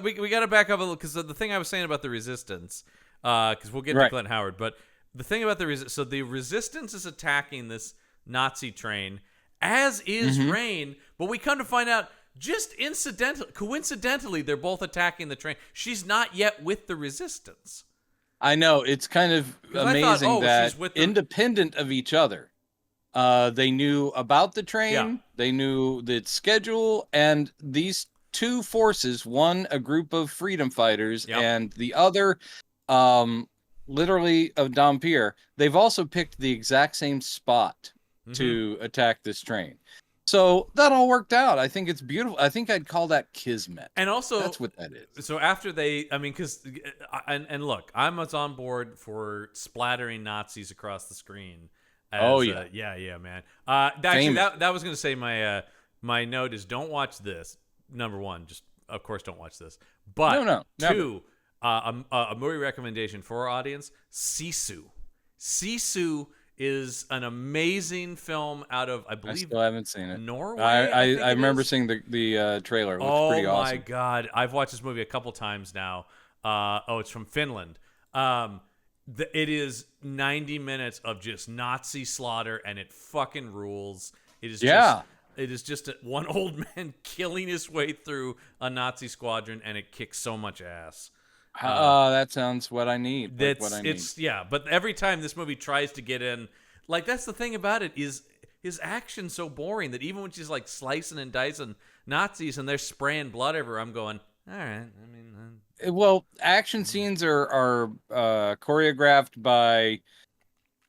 S1: We got to back up a little because the thing I was saying about the Resistance, because we'll get to Clint Howard, but the thing about the Resistance is attacking this Nazi train, as is Rayne, but we come to find out just coincidentally, they're both attacking the train. She's not yet with the Resistance.
S2: I know, it's kind of amazing that independent of each other, they knew about the train, they knew the schedule, and these two forces, one a group of freedom fighters, and the other, literally of Dampier, they've also picked the exact same spot to attack this train. So that all worked out. I think it's beautiful. I think I'd call that kismet.
S1: And also,
S2: that's what that is.
S1: So after and look, I'm on board for splattering Nazis across the screen. Man. Actually, that was going to say my note is don't watch this. Number one, just of course don't watch this. But
S2: no,
S1: two, a movie recommendation for our audience: Sisu. Sisu is an amazing film out of, I believe,
S2: I still haven't seen it.
S1: Norway.
S2: I remember seeing the trailer. It looks pretty awesome.
S1: Oh my god, I've watched this movie a couple times now. It's from Finland. It is 90 minutes of just Nazi slaughter, and it fucking rules. It is just one old man killing his way through a Nazi squadron, and it kicks so much ass.
S2: That sounds what I need.
S1: But every time this movie tries to get in, like that's the thing about it is his action's so boring that even when she's like slicing and dicing Nazis and they're spraying blood everywhere, I'm going, all right. I mean,
S2: well, action scenes are choreographed by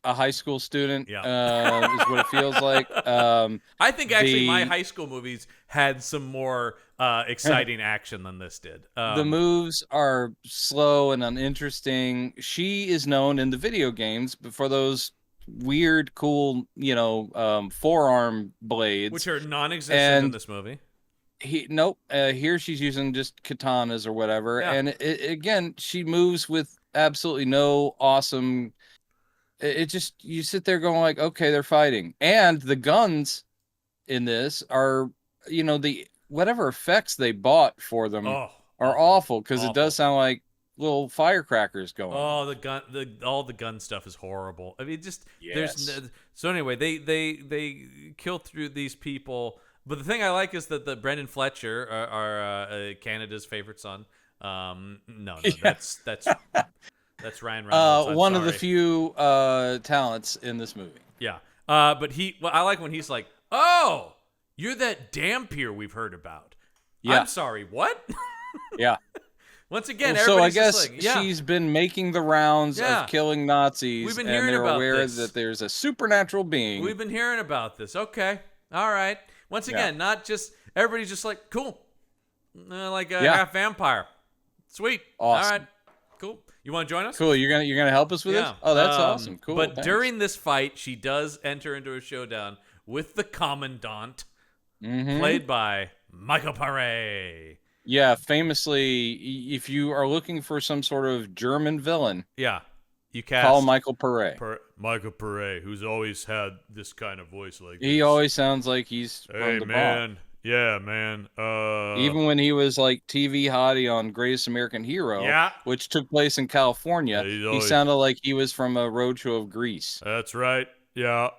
S2: a high school student. Is what it feels like.
S1: I think actually my high school movies had some more exciting action than this did.
S2: The moves are slow and uninteresting. She is known in the video games for those weird, cool, forearm blades,
S1: which are non-existent in this movie.
S2: Here she's using just katanas or whatever, and again, she moves with absolutely no awesome. It just, you sit there going like, okay, they're fighting, and the guns in this are, the whatever effects they bought for them are awful because it does sound like little firecrackers going.
S1: Oh, all the gun stuff is horrible. I mean, so anyway, they kill through these people. But the thing I like is that the Brendan Fletcher, our Canada's favorite son. No, that's Ryan Reynolds.
S2: One of the few talents in this movie.
S1: Yeah. But I like when he's like, "Oh, you're that Dampier we've heard about." Yeah. I'm sorry, what?
S2: Yeah.
S1: Once again,
S2: so I guess she's been making the rounds of killing Nazis.
S1: We've been hearing
S2: about
S1: about
S2: aware
S1: this.
S2: That there's a supernatural being.
S1: We've been hearing about this. Okay. All right. Once again, not just everybody's just like, cool. Like a half vampire. Sweet.
S2: Awesome.
S1: All right. Cool. You want to join us?
S2: Cool. You're gonna help us with this? Oh, that's awesome. Cool.
S1: But during this fight, she does enter into a showdown with the Commandant, played by Michael Paré.
S2: Yeah, famously, if you are looking for some sort of German villain,
S1: you cast
S2: call Michael Paré.
S1: Michael Paré, who's always had this kind of voice like this.
S2: He always sounds like he's from the
S1: man. Yeah, man.
S2: Even when he was like TV hottie on Greatest American Hero, which took place in California, he sounded like he was from a roadshow of Greece.
S1: That's right. Yeah.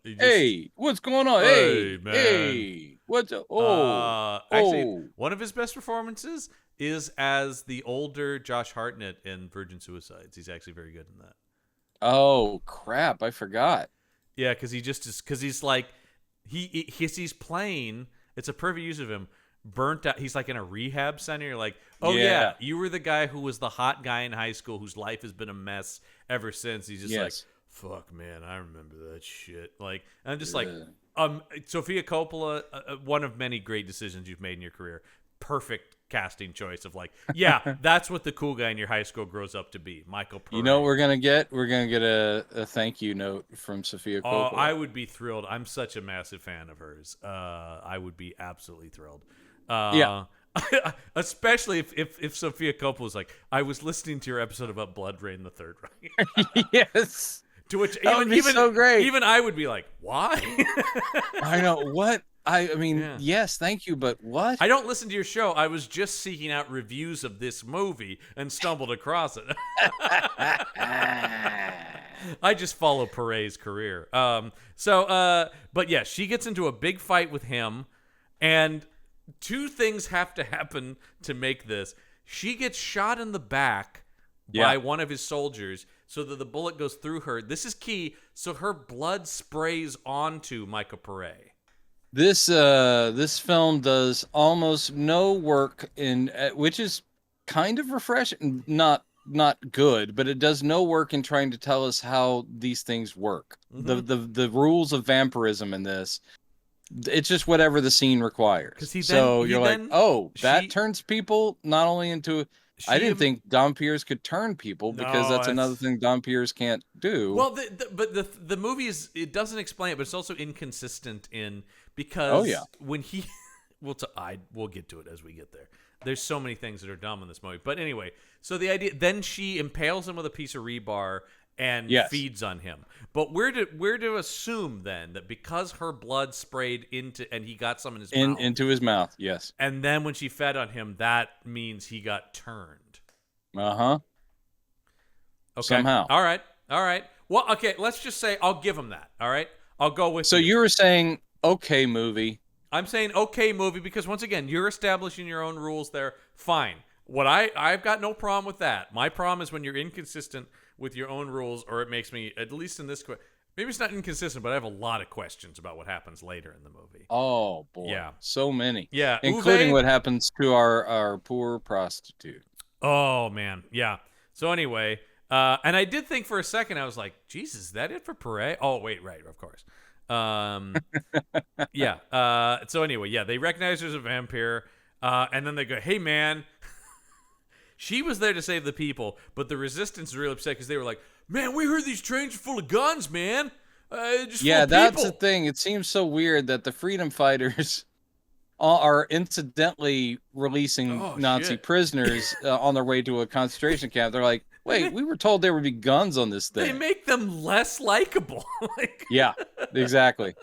S2: Hey, what's going on? Hey,
S1: man.
S2: Hey, what's
S1: actually, one of his best performances is as the older Josh Hartnett in Virgin Suicides. He's actually very good in that.
S2: Oh crap! I forgot.
S1: Yeah, because he's like he's playing. It's a perfect use of him. Burnt out. He's like in a rehab center. You're like, oh yeah, you were the guy who was the hot guy in high school whose life has been a mess ever since. He's just like, fuck, man, I remember that shit. Like, and I'm just like, Sofia Coppola, one of many great decisions you've made in your career. Perfect casting choice of like, that's what the cool guy in your high school grows up to be, Michael Paré.
S2: You know what we're gonna get? We're gonna get a thank you note from Sofia Coppola.
S1: Oh, I would be thrilled. I'm such a massive fan of hers. I would be absolutely thrilled. Especially if Sofia Coppola was like, I was listening to your episode about Bloodrayne, the Third Reich.
S2: Yes.
S1: To which
S2: even so great.
S1: Even I would be like, why?
S2: I know what. I mean, yes, thank you, but what?
S1: I don't listen to your show. I was just seeking out reviews of this movie and stumbled across it. I just follow Paré's career. But yeah, she gets into a big fight with him, and two things have to happen to make this. She gets shot in the back by one of his soldiers so that the bullet goes through her. This is key. So her blood sprays onto Michael Paré.
S2: This film does almost no work in, which is kind of refreshing, not good, but it does no work in trying to tell us how these things work. The rules of vampirism in this, it's just whatever the scene requires. That turns people not only into. I didn't think Dampiers could turn people because that's another thing Dampiers can't do.
S1: Well, but the movie it doesn't explain it, but it's also inconsistent because when he, we'll get to it as we get there. There's so many things that are dumb in this movie, but anyway. So the idea, then she impales him with a piece of rebar and feeds on him. But we're to assume then that because her blood sprayed and he got some in his mouth.
S2: Into his mouth, yes.
S1: And then when she fed on him, that means he got turned.
S2: Uh-huh.
S1: Okay.
S2: Somehow.
S1: All right. Well, okay, let's just say I'll give him that. All right? I'll go with
S2: So you were saying, okay, movie.
S1: I'm saying okay, movie, because once again, you're establishing your own rules there. Fine. I've got no problem with that. My problem is when you're inconsistent with your own rules, or it makes me, at least in this, maybe it's not inconsistent, but I have a lot of questions about what happens later in the movie.
S2: Oh boy, so many, including what happens to our poor prostitute.
S1: Oh man, yeah. So anyway, and I did think for a second, I was like, Jesus, is that it for Paré? Oh wait, right, of course. So anyway, they recognize her as a vampire, and then they go, hey man. She was there to save the people, but the resistance is really upset because they were like, man, we heard these trains are full of guns, man. That's
S2: the thing. It seems so weird that the freedom fighters are incidentally releasing Nazi prisoners on their way to a concentration camp. They're like, wait, we were told there would be guns on this thing.
S1: They make them less likable.
S2: Yeah, exactly.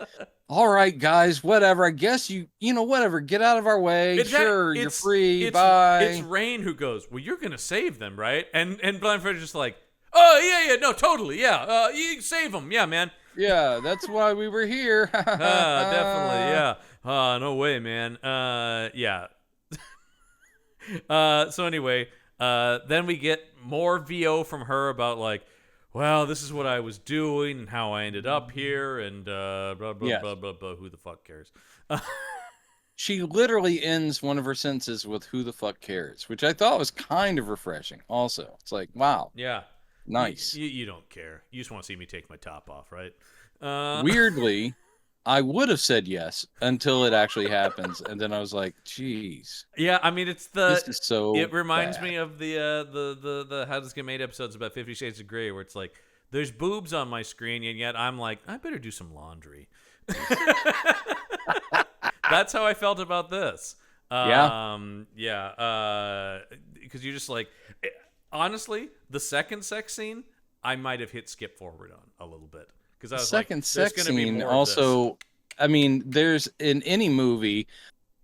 S2: All right, guys, whatever. I guess whatever. Get out of our way. You're free. Bye.
S1: It's Rayne who goes, well, you're going to save them, right? And Blind Fred's just like, oh, yeah, no, totally, yeah. You save them. Yeah, man.
S2: Yeah, that's why we were here.
S1: Definitely, yeah. No way, man. Yeah. So anyway, then we get more VO from her about like, well, this is what I was doing and how I ended up here and blah blah
S2: Yes.
S1: blah blah blah. Who the fuck cares?
S2: She literally ends one of her sentences with "Who the fuck cares," which I thought was kind of refreshing. Also, it's like, wow,
S1: Yeah,
S2: nice.
S1: You don't care. You just want to see me take my top off, right?
S2: Weirdly, I would have said yes until it actually happens, and then I was like, "Geez."
S1: Yeah, I mean, it's
S2: This is so.
S1: It reminds
S2: bad.
S1: me of the How Does This Get Made episodes about 50 Shades of Grey, where it's like there's boobs on my screen, and yet I'm like, I better do some laundry. That's how I felt about this.
S2: Yeah.
S1: Because you're just like, honestly, the second sex scene, I might have hit skip forward on a little bit because I was
S2: second
S1: like, there's
S2: sex
S1: going to be
S2: scene
S1: more
S2: also.
S1: of this.
S2: I mean, there's in any movie,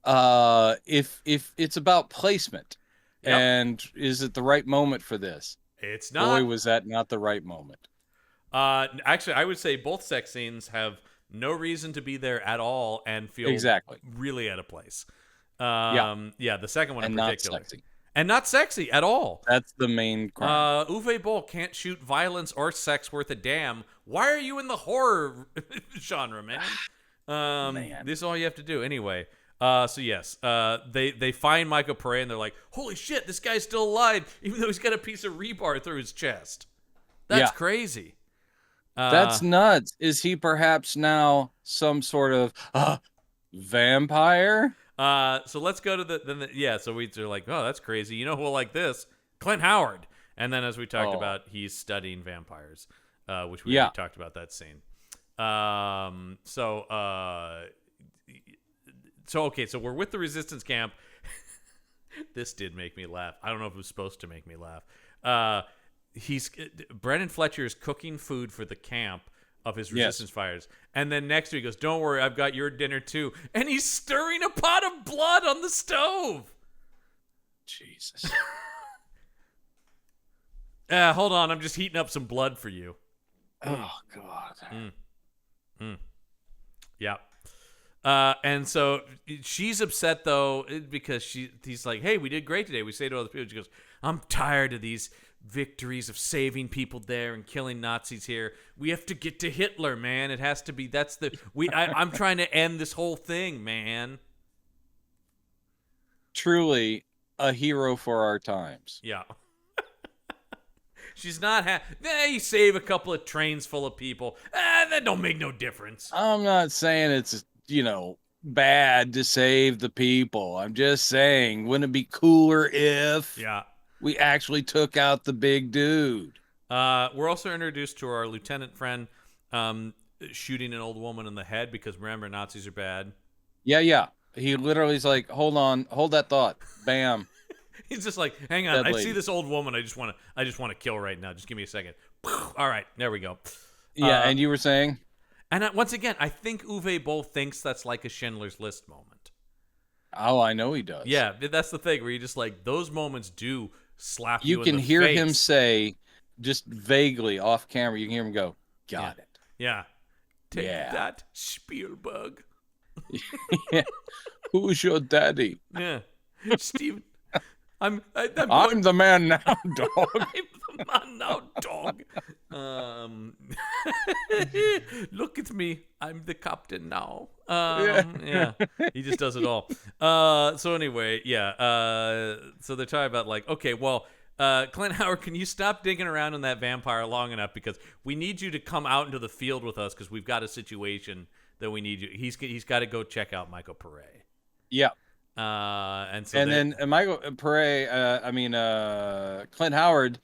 S2: if it's about placement,
S1: Yep.
S2: and is it the right moment for this?
S1: It's not.
S2: Boy, was that not the right moment.
S1: Actually, I would say both sex scenes have no reason to be there at all and feel
S2: Exactly
S1: really out of place.
S2: Yeah,
S1: the second one
S2: and
S1: in
S2: not
S1: particular.
S2: sexy.
S1: And not sexy at all.
S2: That's the main crime.
S1: Uwe Boll can't shoot violence or sex worth a damn. Why are you in the horror genre, man?
S2: Man.
S1: This is all you have to do. Anyway, so yes, they find Michael Pare and they're like, holy shit, this guy's still alive, even though he's got a piece of rebar through his chest. That's crazy.
S2: That's nuts. Is he perhaps now some sort of vampire?
S1: So let's go to so we're like, oh, that's crazy. You know who will like this? Clint Howard. And then as we talked about, he's studying vampires, which we already talked about that scene. So we're with the resistance camp. This did make me laugh. I don't know if it was supposed to make me laugh. Brennan Fletcher is cooking food for the camp of his resistance fighters, and then next to he goes, don't worry, I've got your dinner too, and he's stirring a pot of blood on the stove.
S2: Jesus.
S1: Hold on, I'm just heating up some blood for you.
S2: Oh God.
S1: Yeah. And so she's upset though because he's like, hey, we did great today. We saved all the people. She goes, I'm tired of these victories of saving people there and killing Nazis here. We have to get to Hitler, man. It has to be. I'm trying to end this whole thing, man.
S2: Truly a hero for our times.
S1: Yeah. She's not you save a couple of trains full of people. That don't make no difference.
S2: I'm not saying it's, bad to save the people. I'm just saying, wouldn't it be cooler if we actually took out the big dude?
S1: We're also introduced to our lieutenant friend shooting an old woman in the head because, remember, Nazis are bad.
S2: Yeah. He literally is like, hold on, hold that thought. Bam.
S1: He's just like, hang on, I see this old woman. I just want to kill right now. Just give me a second. All right, there we go.
S2: Yeah, and you were saying?
S1: And once again, I think Uwe Boll thinks that's like a Schindler's List moment.
S2: Oh, I know he does.
S1: Yeah, that's the thing where you just like, those moments do slap you in the face.
S2: You can hear him say, just vaguely off camera, you can hear him go, got it.
S1: Yeah. Take that, Spielberg.
S2: Yeah. Who's your daddy?
S1: Yeah. Steven. I'm
S2: the man now, dog.
S1: I'm the man now, dog. Look at me. I'm the captain now. Yeah. He just does it all. So anyway, so they're talking about like, okay, well, Clint Howard, can you stop digging around in that vampire long enough because we need you to come out into the field with us because we've got a situation that we need you. He's got to go check out Michael Pare.
S2: Yeah.
S1: Then
S2: Michael Pare, Clint Howard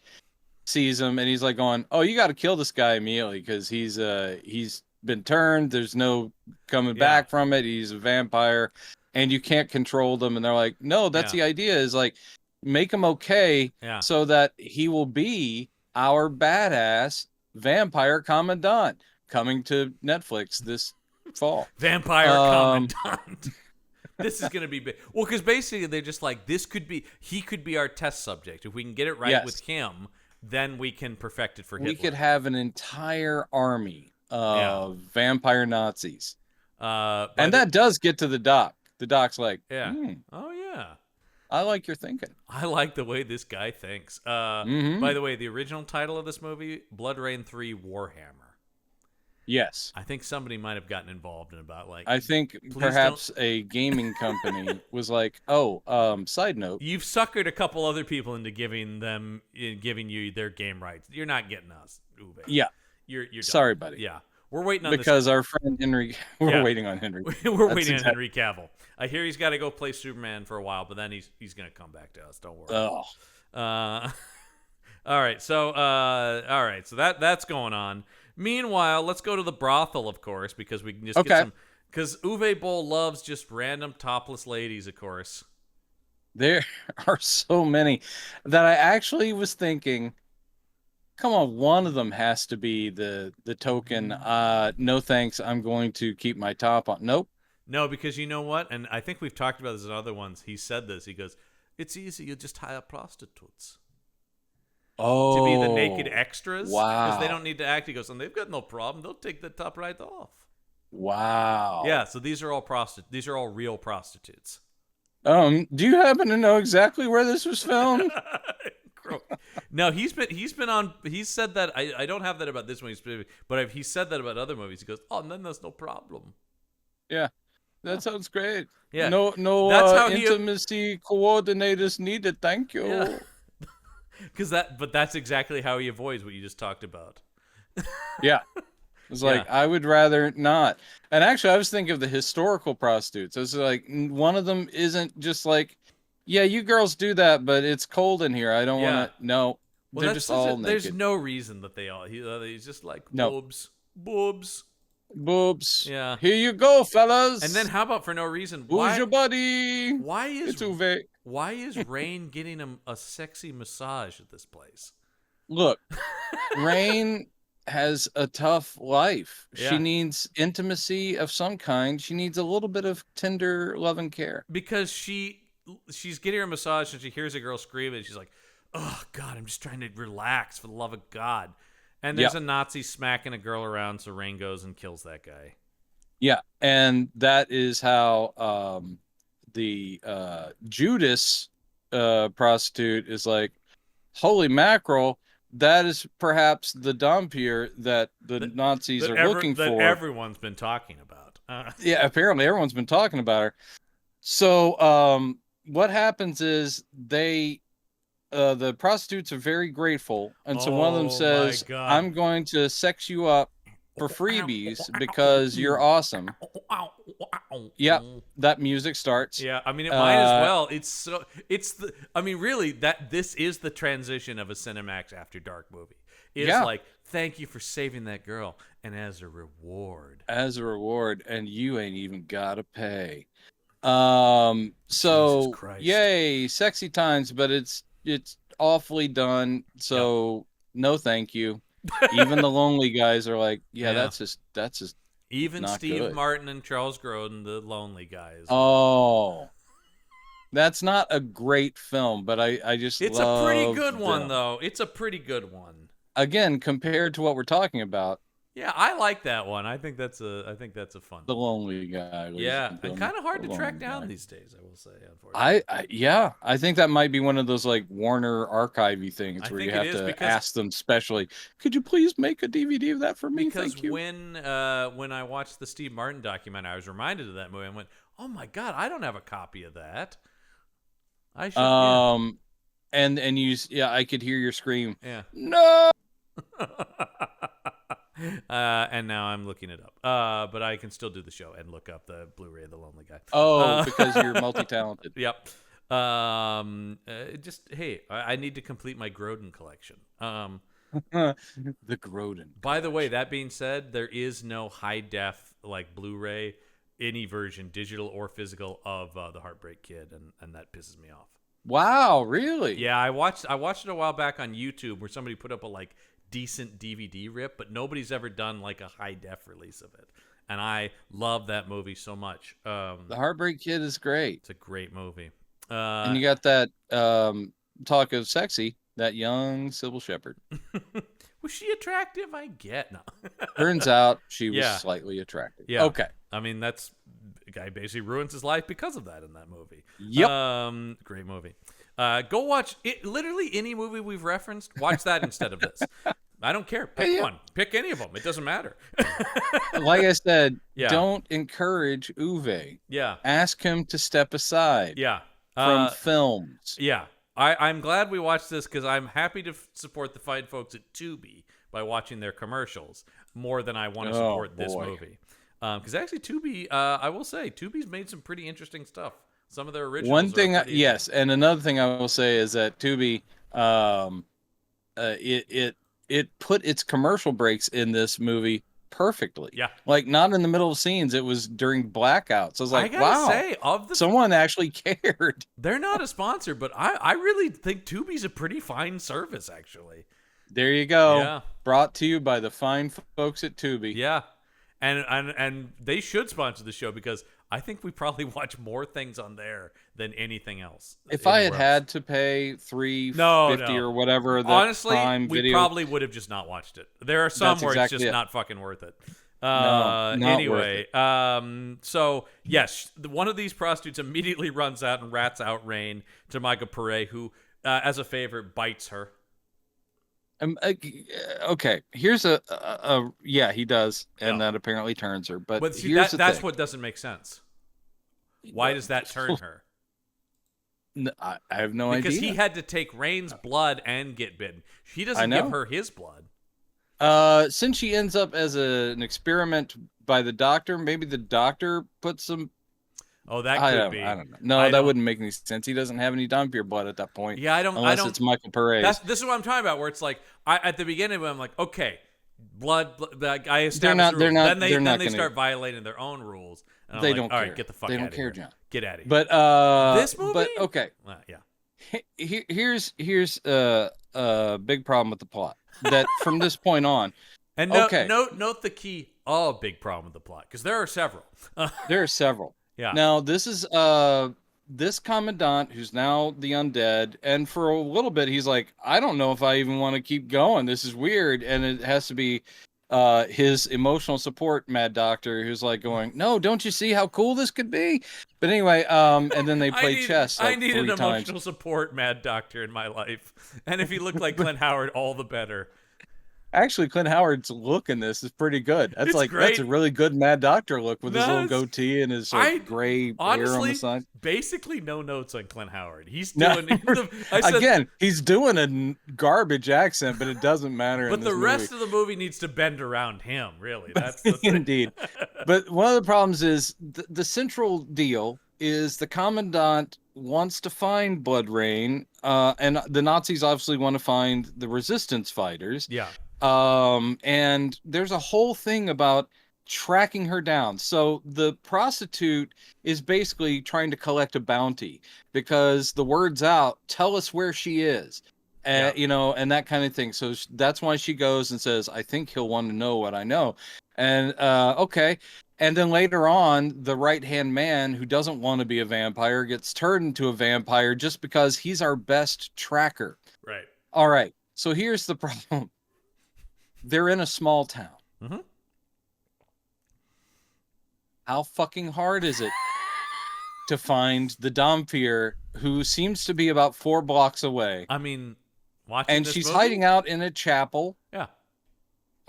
S2: sees him and he's like going, oh, you got to kill this guy immediately because he's been turned. There's no coming back from it. He's a vampire and you can't control them. And they're like, no, that's the idea, is like make him okay so that he will be our badass vampire commandant, coming to Netflix this fall.
S1: Vampire commandant. This is going to be big. Well, because basically they're just like, he could be our test subject. If we can get it right with him, then we can perfect it for Hitler.
S2: We could have an entire army of vampire Nazis. And that does get to the doc. The doc's like,
S1: yeah. Oh, yeah.
S2: I like your thinking.
S1: I like the way this guy thinks. By the way, the original title of this movie, Bloodrayne 3 Warhammer.
S2: Yes.
S1: I think somebody might have gotten involved in about like.
S2: I think perhaps a gaming company was like, "Oh, side note,
S1: you've suckered a couple other people into giving you their game rights. You're not getting us, Uwe.
S2: Yeah,
S1: you're
S2: sorry,
S1: done.
S2: buddy.
S1: Yeah, we're waiting on
S2: because our friend Henry. We're waiting on Henry.
S1: We're waiting on Henry Cavill. I hear he's got to go play Superman for a while, but then he's gonna come back to us. Don't worry.
S2: Oh.
S1: All right. So that's going on. Meanwhile, let's go to the brothel, of course, because we can just get some. Because Uwe Boll loves just random topless ladies, of course.
S2: There are so many that I actually was thinking, come on, one of them has to be the token. No thanks. I'm going to keep my top on. Nope.
S1: No, because you know what? And I think we've talked about this in other ones. He said this. He goes, "It's easy. You just hire prostitutes."
S2: Oh,
S1: to be the naked extras.
S2: Wow.
S1: Because they don't need to act. He goes, and they've got no problem. They'll take the top right off.
S2: Wow.
S1: Yeah, so these are all These are all real prostitutes.
S2: Do you happen to know exactly where this was filmed?
S1: No, he's said that. I don't have that about this one specifically, but he said that about other movies. He goes, "Oh, and then there's no problem."
S2: Yeah. That sounds great.
S1: Yeah.
S2: No
S1: that's how
S2: intimacy coordinators needed. Thank you.
S1: Yeah. But that's exactly how he avoids what you just talked about.
S2: Yeah. It's like, I would rather not. And actually, I was thinking of the historical prostitutes. I was like, one of them isn't just like, yeah, you girls do that, but it's cold in here. I don't want to. No.
S1: Well, they're just all naked. There's no reason that they all. He's just like, boobs. Yeah.
S2: Here you go, fellas.
S1: And then how about for no reason?
S2: Who's your buddy?
S1: Why is
S2: Uwe.
S1: Why is Rayne getting him a sexy massage at this place?
S2: Look, Rayne has a tough life.
S1: Yeah.
S2: She needs intimacy of some kind. She needs a little bit of tender love and care.
S1: Because she's getting her massage and she hears a girl scream and she's like, "Oh God, I'm just trying to relax for the love of God." And there's a Nazi smacking a girl around, so Rayne goes and kills that guy.
S2: Yeah, and that is how the Judas prostitute is like, holy mackerel, that is perhaps the Dompier that the Nazis are looking for. That
S1: everyone's been talking about.
S2: Yeah, apparently everyone's been talking about her. So what happens is the prostitutes are very grateful, and so one of them says, "I'm going to sex you up for freebies because you're awesome." Yeah, that music starts.
S1: Yeah, I mean it might as well. Really this is the transition of a Cinemax After Dark movie. It's like, thank you for saving that girl, and as a reward,
S2: and you ain't even gotta pay. So yay, sexy times, but it's awfully done. So no, thank you. Even the lonely guys are like, that's just
S1: even
S2: not
S1: Steve
S2: good.
S1: Martin and Charles Grodin, the lonely guys.
S2: Oh, that's not a great film, but I just
S1: it's a pretty good one though. It's a pretty good one.
S2: Again, compared to what we're talking about.
S1: Yeah, I like that one. I think that's a fun.
S2: The lonely guy.
S1: Yeah, and kind of hard to track down these days, I will say, unfortunately.
S2: I think that might be one of those like Warner archivey things where you have to ask them specially, could you please make a DVD of that for me?
S1: Because
S2: Thank you.
S1: when I watched the Steve Martin documentary, I was reminded of that movie and went, "Oh my God, I don't have a copy of that." I should.
S2: And you, I could hear your scream.
S1: Yeah.
S2: No.
S1: And now I'm looking it up. But I can still do the show and look up the Blu-ray of The Lonely Guy.
S2: Oh, because you're multi-talented.
S1: Yep. I need to complete my Grodin collection.
S2: The Grodin.
S1: By the way, that being said, there is no high def like Blu-ray, any version, digital or physical, of The Heartbreak Kid, and that pisses me off.
S2: Wow, really?
S1: Yeah, I watched it a while back on YouTube where somebody put up a like decent DVD rip, but nobody's ever done like a high def release of it, and I love that movie so much.
S2: The Heartbreak Kid is great.
S1: It's a great movie.
S2: And you got that talk of sexy, that young Sybil Shepherd.
S1: Was she attractive? I get no.
S2: Turns out she was slightly attractive.
S1: Yeah.
S2: Okay.
S1: I mean, the guy basically ruins his life because of that in that movie.
S2: Yep.
S1: Great movie. Go watch it. Literally any movie we've referenced, watch that instead of this. I don't care. Pick one. Pick any of them. It doesn't matter.
S2: Like I said, don't encourage Uwe.
S1: Yeah.
S2: Ask him to step aside.
S1: Yeah.
S2: From films.
S1: Yeah. I'm glad we watched this because I'm happy to support the fine folks at Tubi by watching their commercials more than I want to support this movie. Because actually Tubi, I will say, Tubi's made some pretty interesting stuff. Some of their originals.
S2: One thing, yes, and another thing I will say is that Tubi, it put its commercial breaks in this movie perfectly.
S1: Yeah.
S2: Like, not in the middle of scenes. It was during blackouts. I was like, wow, say, someone actually cared.
S1: They're not a sponsor, but I really think Tubi's a pretty fine service, actually.
S2: There you go. Yeah. Brought to you by the fine folks at Tubi.
S1: Yeah. And they should sponsor the show because I think we probably watch more things on there than anything else.
S2: If I had to pay $3.50 or whatever,
S1: honestly,
S2: Prime
S1: we
S2: video,
S1: probably would have just not watched it. There are some where it's just not fucking worth it.
S2: Not
S1: anyway,
S2: worth it.
S1: So yes, one of these prostitutes immediately runs out and rats out Rayne to Michael Pare, who, as a favor, bites her.
S2: Okay, here's yeah, he does, and that apparently turns her. But
S1: see, that's what doesn't make sense. Why does that turn her?
S2: I have no idea.
S1: Because he had to take Rayne's blood and get bitten. He doesn't give her his blood.
S2: Since she ends up as an experiment by the doctor, maybe the doctor put some.
S1: Oh, that could be.
S2: I don't know. No, that wouldn't make any sense. He doesn't have any Dampier blood at that point.
S1: Yeah, I don't.
S2: Unless it's Michael Pare.
S1: This is what I'm talking about. Where it's like, at the beginning, I'm like, okay, blood. I established rules. Then they start violating their own rules. And
S2: they
S1: I'm like,
S2: don't
S1: all
S2: care.
S1: Right, get the fuck
S2: they
S1: out
S2: don't
S1: of
S2: care,
S1: here.
S2: John.
S1: Get out of here.
S2: But
S1: this movie.
S2: But okay.
S1: Yeah.
S2: Here's a big problem with the plot. That from this point on.
S1: And note the key. Big problem with the plot because there are several.
S2: There are several.
S1: Yeah.
S2: Now this is this commandant who's now the undead, and for a little bit he's like, I don't know if I even want to keep going. This is weird, and it has to be his emotional support mad doctor who's like going, no, don't you see how cool this could be? But anyway, and then they play chess. Like,
S1: I need an emotional
S2: 3 times.
S1: support mad doctor in my life, and if he looked like Clint Howard, all the better.
S2: Actually, Clint Howard's look in this is pretty good. That's that's a really good Mad Doctor look with his little goatee and his gray hair on the side.
S1: Basically, no notes on Clint Howard. He's doing
S2: he's doing a garbage accent, but it doesn't matter.
S1: But the rest of the movie needs to bend around him. Really, that's the thing.
S2: Indeed. But one of the problems is the central deal is the commandant wants to find Bloodrayne, and the Nazis obviously want to find the resistance fighters.
S1: Yeah.
S2: And there's a whole thing about tracking her down. So the prostitute is basically trying to collect a bounty because the word's out, tell us where she is. And that kind of thing. So that's why she goes and says, I think he'll want to know what I know. And, okay. And then later on, the right-hand man who doesn't want to be a vampire gets turned into a vampire just because he's our best tracker.
S1: Right.
S2: All right. So here's the problem. They're in a small town.
S1: Mm-hmm.
S2: How fucking hard is it to find the Dampier who seems to be about 4 blocks away?
S1: I mean, watching this
S2: she's
S1: movie?
S2: Hiding out in a chapel.
S1: Yeah.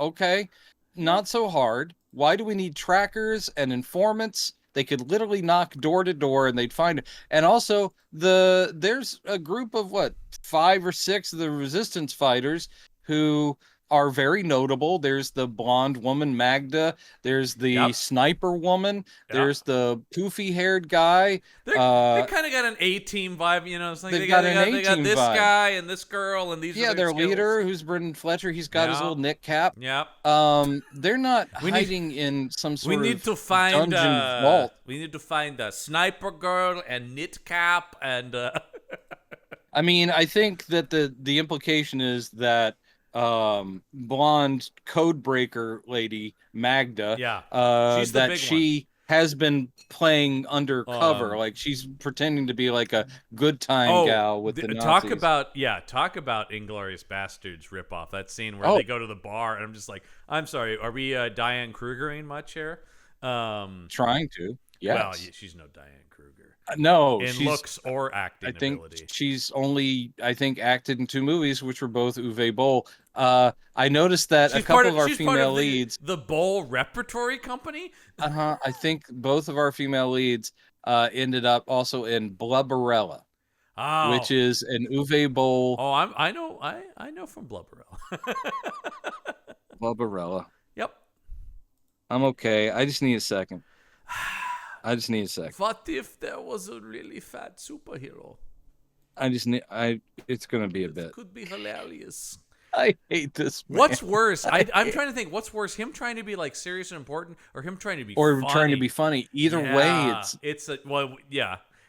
S2: Okay. Not so hard. Why do we need trackers and informants? They could literally knock door to door and they'd find it. And also, there's a group of 5 or 6 of the resistance fighters who are very notable. There's the blonde woman Magda. There's the sniper woman. There's the poofy-haired guy.
S1: They kind of got an A-team vibe, you know. It's like they got this guy and this girl and these.
S2: Yeah, their leader, who's Brendan Fletcher. He's got his little knit cap.
S1: Yeah.
S2: They're not hiding in some sort of dungeon
S1: vault. We need to find a sniper girl and knit cap and.
S2: I mean, I think that the implication is that. Blonde code breaker lady Magda,
S1: she's the
S2: that
S1: big
S2: she has been playing undercover, like she's pretending to be like a good time gal with the Nazis.
S1: Talk about Inglourious Bastards ripoff. That scene where they go to the bar and I'm just like, I'm sorry, are we Diane Krugering much here?
S2: Trying to. Yes.
S1: Well, she's no Diane Kruger.
S2: No,
S1: in looks or acting ability.
S2: She's only, acted in 2 movies, which were both Uwe Boll. I noticed that a couple of our female leads,
S1: the Boll Repertory Company.
S2: I think both of our female leads ended up also in Blubberella, which is an Uwe Boll.
S1: Oh, I know from Blubberella.
S2: Blubberella.
S1: Yep. I'm
S2: okay. I just need a second.
S1: What if there was a really fat superhero?
S2: It's gonna be a bit.
S1: Could be hilarious.
S2: I hate this man.
S1: What's worse? I'm trying to think. What's worse? Him trying to be like serious and important, or him trying to be funny?
S2: Trying to be funny. Either way,
S1: it's a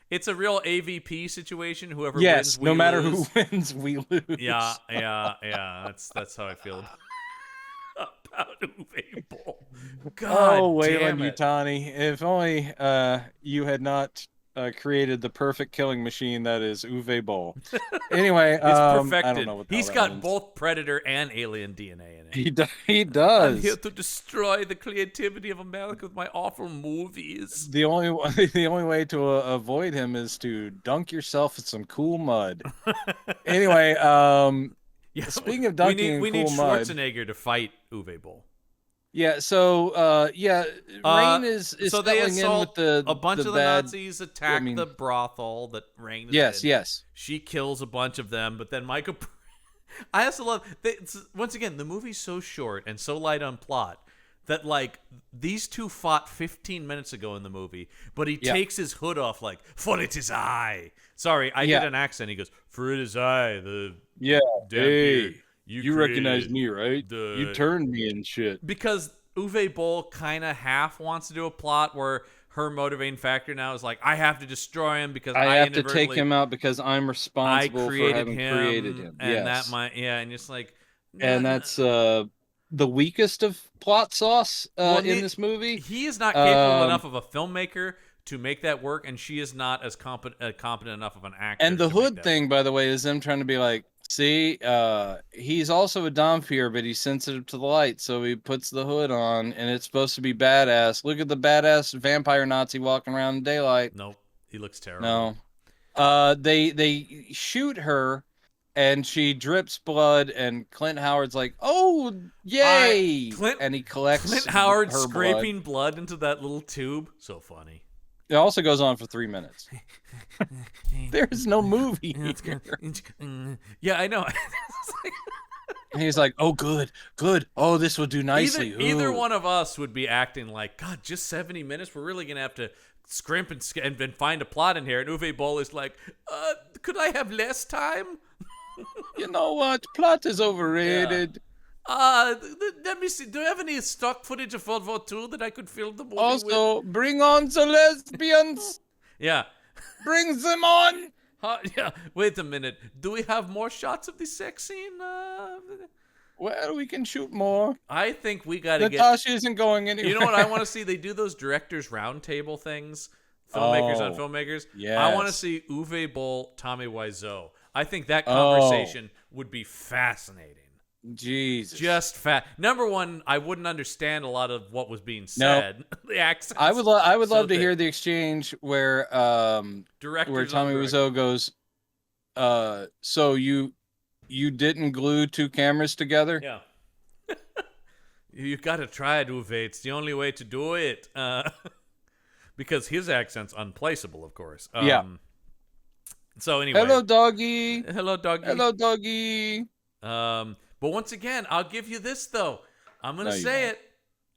S1: it's a real AVP situation. Whoever wins, we
S2: no matter
S1: lose.
S2: who wins, we lose.
S1: Yeah. That's how I feel about Uwe Boll. God,
S2: wait
S1: damn
S2: on you,
S1: it.
S2: Tani. If only you had not created the perfect killing machine that is Uwe Boll. Anyway,
S1: it's perfected.
S2: I don't know what
S1: he's got both predator and alien DNA in it.
S2: He does.
S1: I'm here to destroy the creativity of America with my awful movies.
S2: The only way to avoid him is to dunk yourself in some cool mud. Anyway, speaking of dunking in cool mud,
S1: we need Schwarzenegger to fight Uwe Boll.
S2: Yeah, so Rayne is
S1: so they
S2: filling in with the
S1: a bunch of
S2: bad,
S1: the Nazis attack the brothel that Rayne is in.
S2: Yes.
S1: She kills a bunch of them, but then Michael I also love once again, the movie's so short and so light on plot that like these two fought 15 minutes ago in the movie, but he takes his hood off like, "For it is I." Sorry, I did an accent. He goes, "For it is I, the
S2: hey. You recognize me, right? You turned me and shit."
S1: Because Uwe Boll kind of half wants to do a plot where her motivating factor now is like, I have to destroy him because I
S2: have to take him out because I'm responsible for having created him.
S1: And and just like,
S2: and that's the weakest of plot sauce in this movie.
S1: He is not capable enough of a filmmaker to make that work, and she is not as competent enough of an actor.
S2: And the hood thing, by the way, is them trying to be like, see, he's also a Dompier, but he's sensitive to the light, so he puts the hood on, and it's supposed to be badass. Look at the badass vampire Nazi walking around in daylight.
S1: Nope, he looks terrible.
S2: No. They shoot her, and she drips blood, and Clint Howard's like, "Oh, yay!" And he collects
S1: Clint Howard
S2: her
S1: scraping blood into that little tube. So funny.
S2: It also goes on for 3 minutes. There's no movie.
S1: Yeah, I know.
S2: And he's like, "Oh, good. Oh, this will do nicely."
S1: Either one of us would be acting like, God, just 70 minutes? We're really going to have to scrimp and find a plot in here. And Uwe Boll is like, could I have less time?
S2: You know what? Plot is overrated.
S1: Let me see. Do you have any stock footage of World War II that I could film the movie with?
S2: Also, bring on the lesbians.
S1: Yeah.
S2: Bring them on.
S1: Yeah. Wait a minute. Do we have more shots of the sex scene?
S2: Well, we can shoot more.
S1: I think we got to get...
S2: Natasha isn't going anywhere.
S1: You know what I want to see? They do those directors' roundtable things. Filmmakers on filmmakers.
S2: Yes.
S1: I want to see Uwe Boll, Tommy Wiseau. I think that conversation would be fascinating.
S2: Jesus.
S1: Just fat. Number one, I wouldn't understand a lot of what was being said.
S2: No.
S1: The accents.
S2: I would love to hear the exchange where Tommy Wiseau goes, so you didn't glue 2 cameras together?
S1: Yeah. You got to try it, Uwe. It's the only way to do it. Because his accent's unplaceable, of course. So anyway.
S2: Hello, doggy.
S1: Hello, doggy.
S2: Hello, doggy.
S1: But once again, I'll give you this, though. I'm going to say it.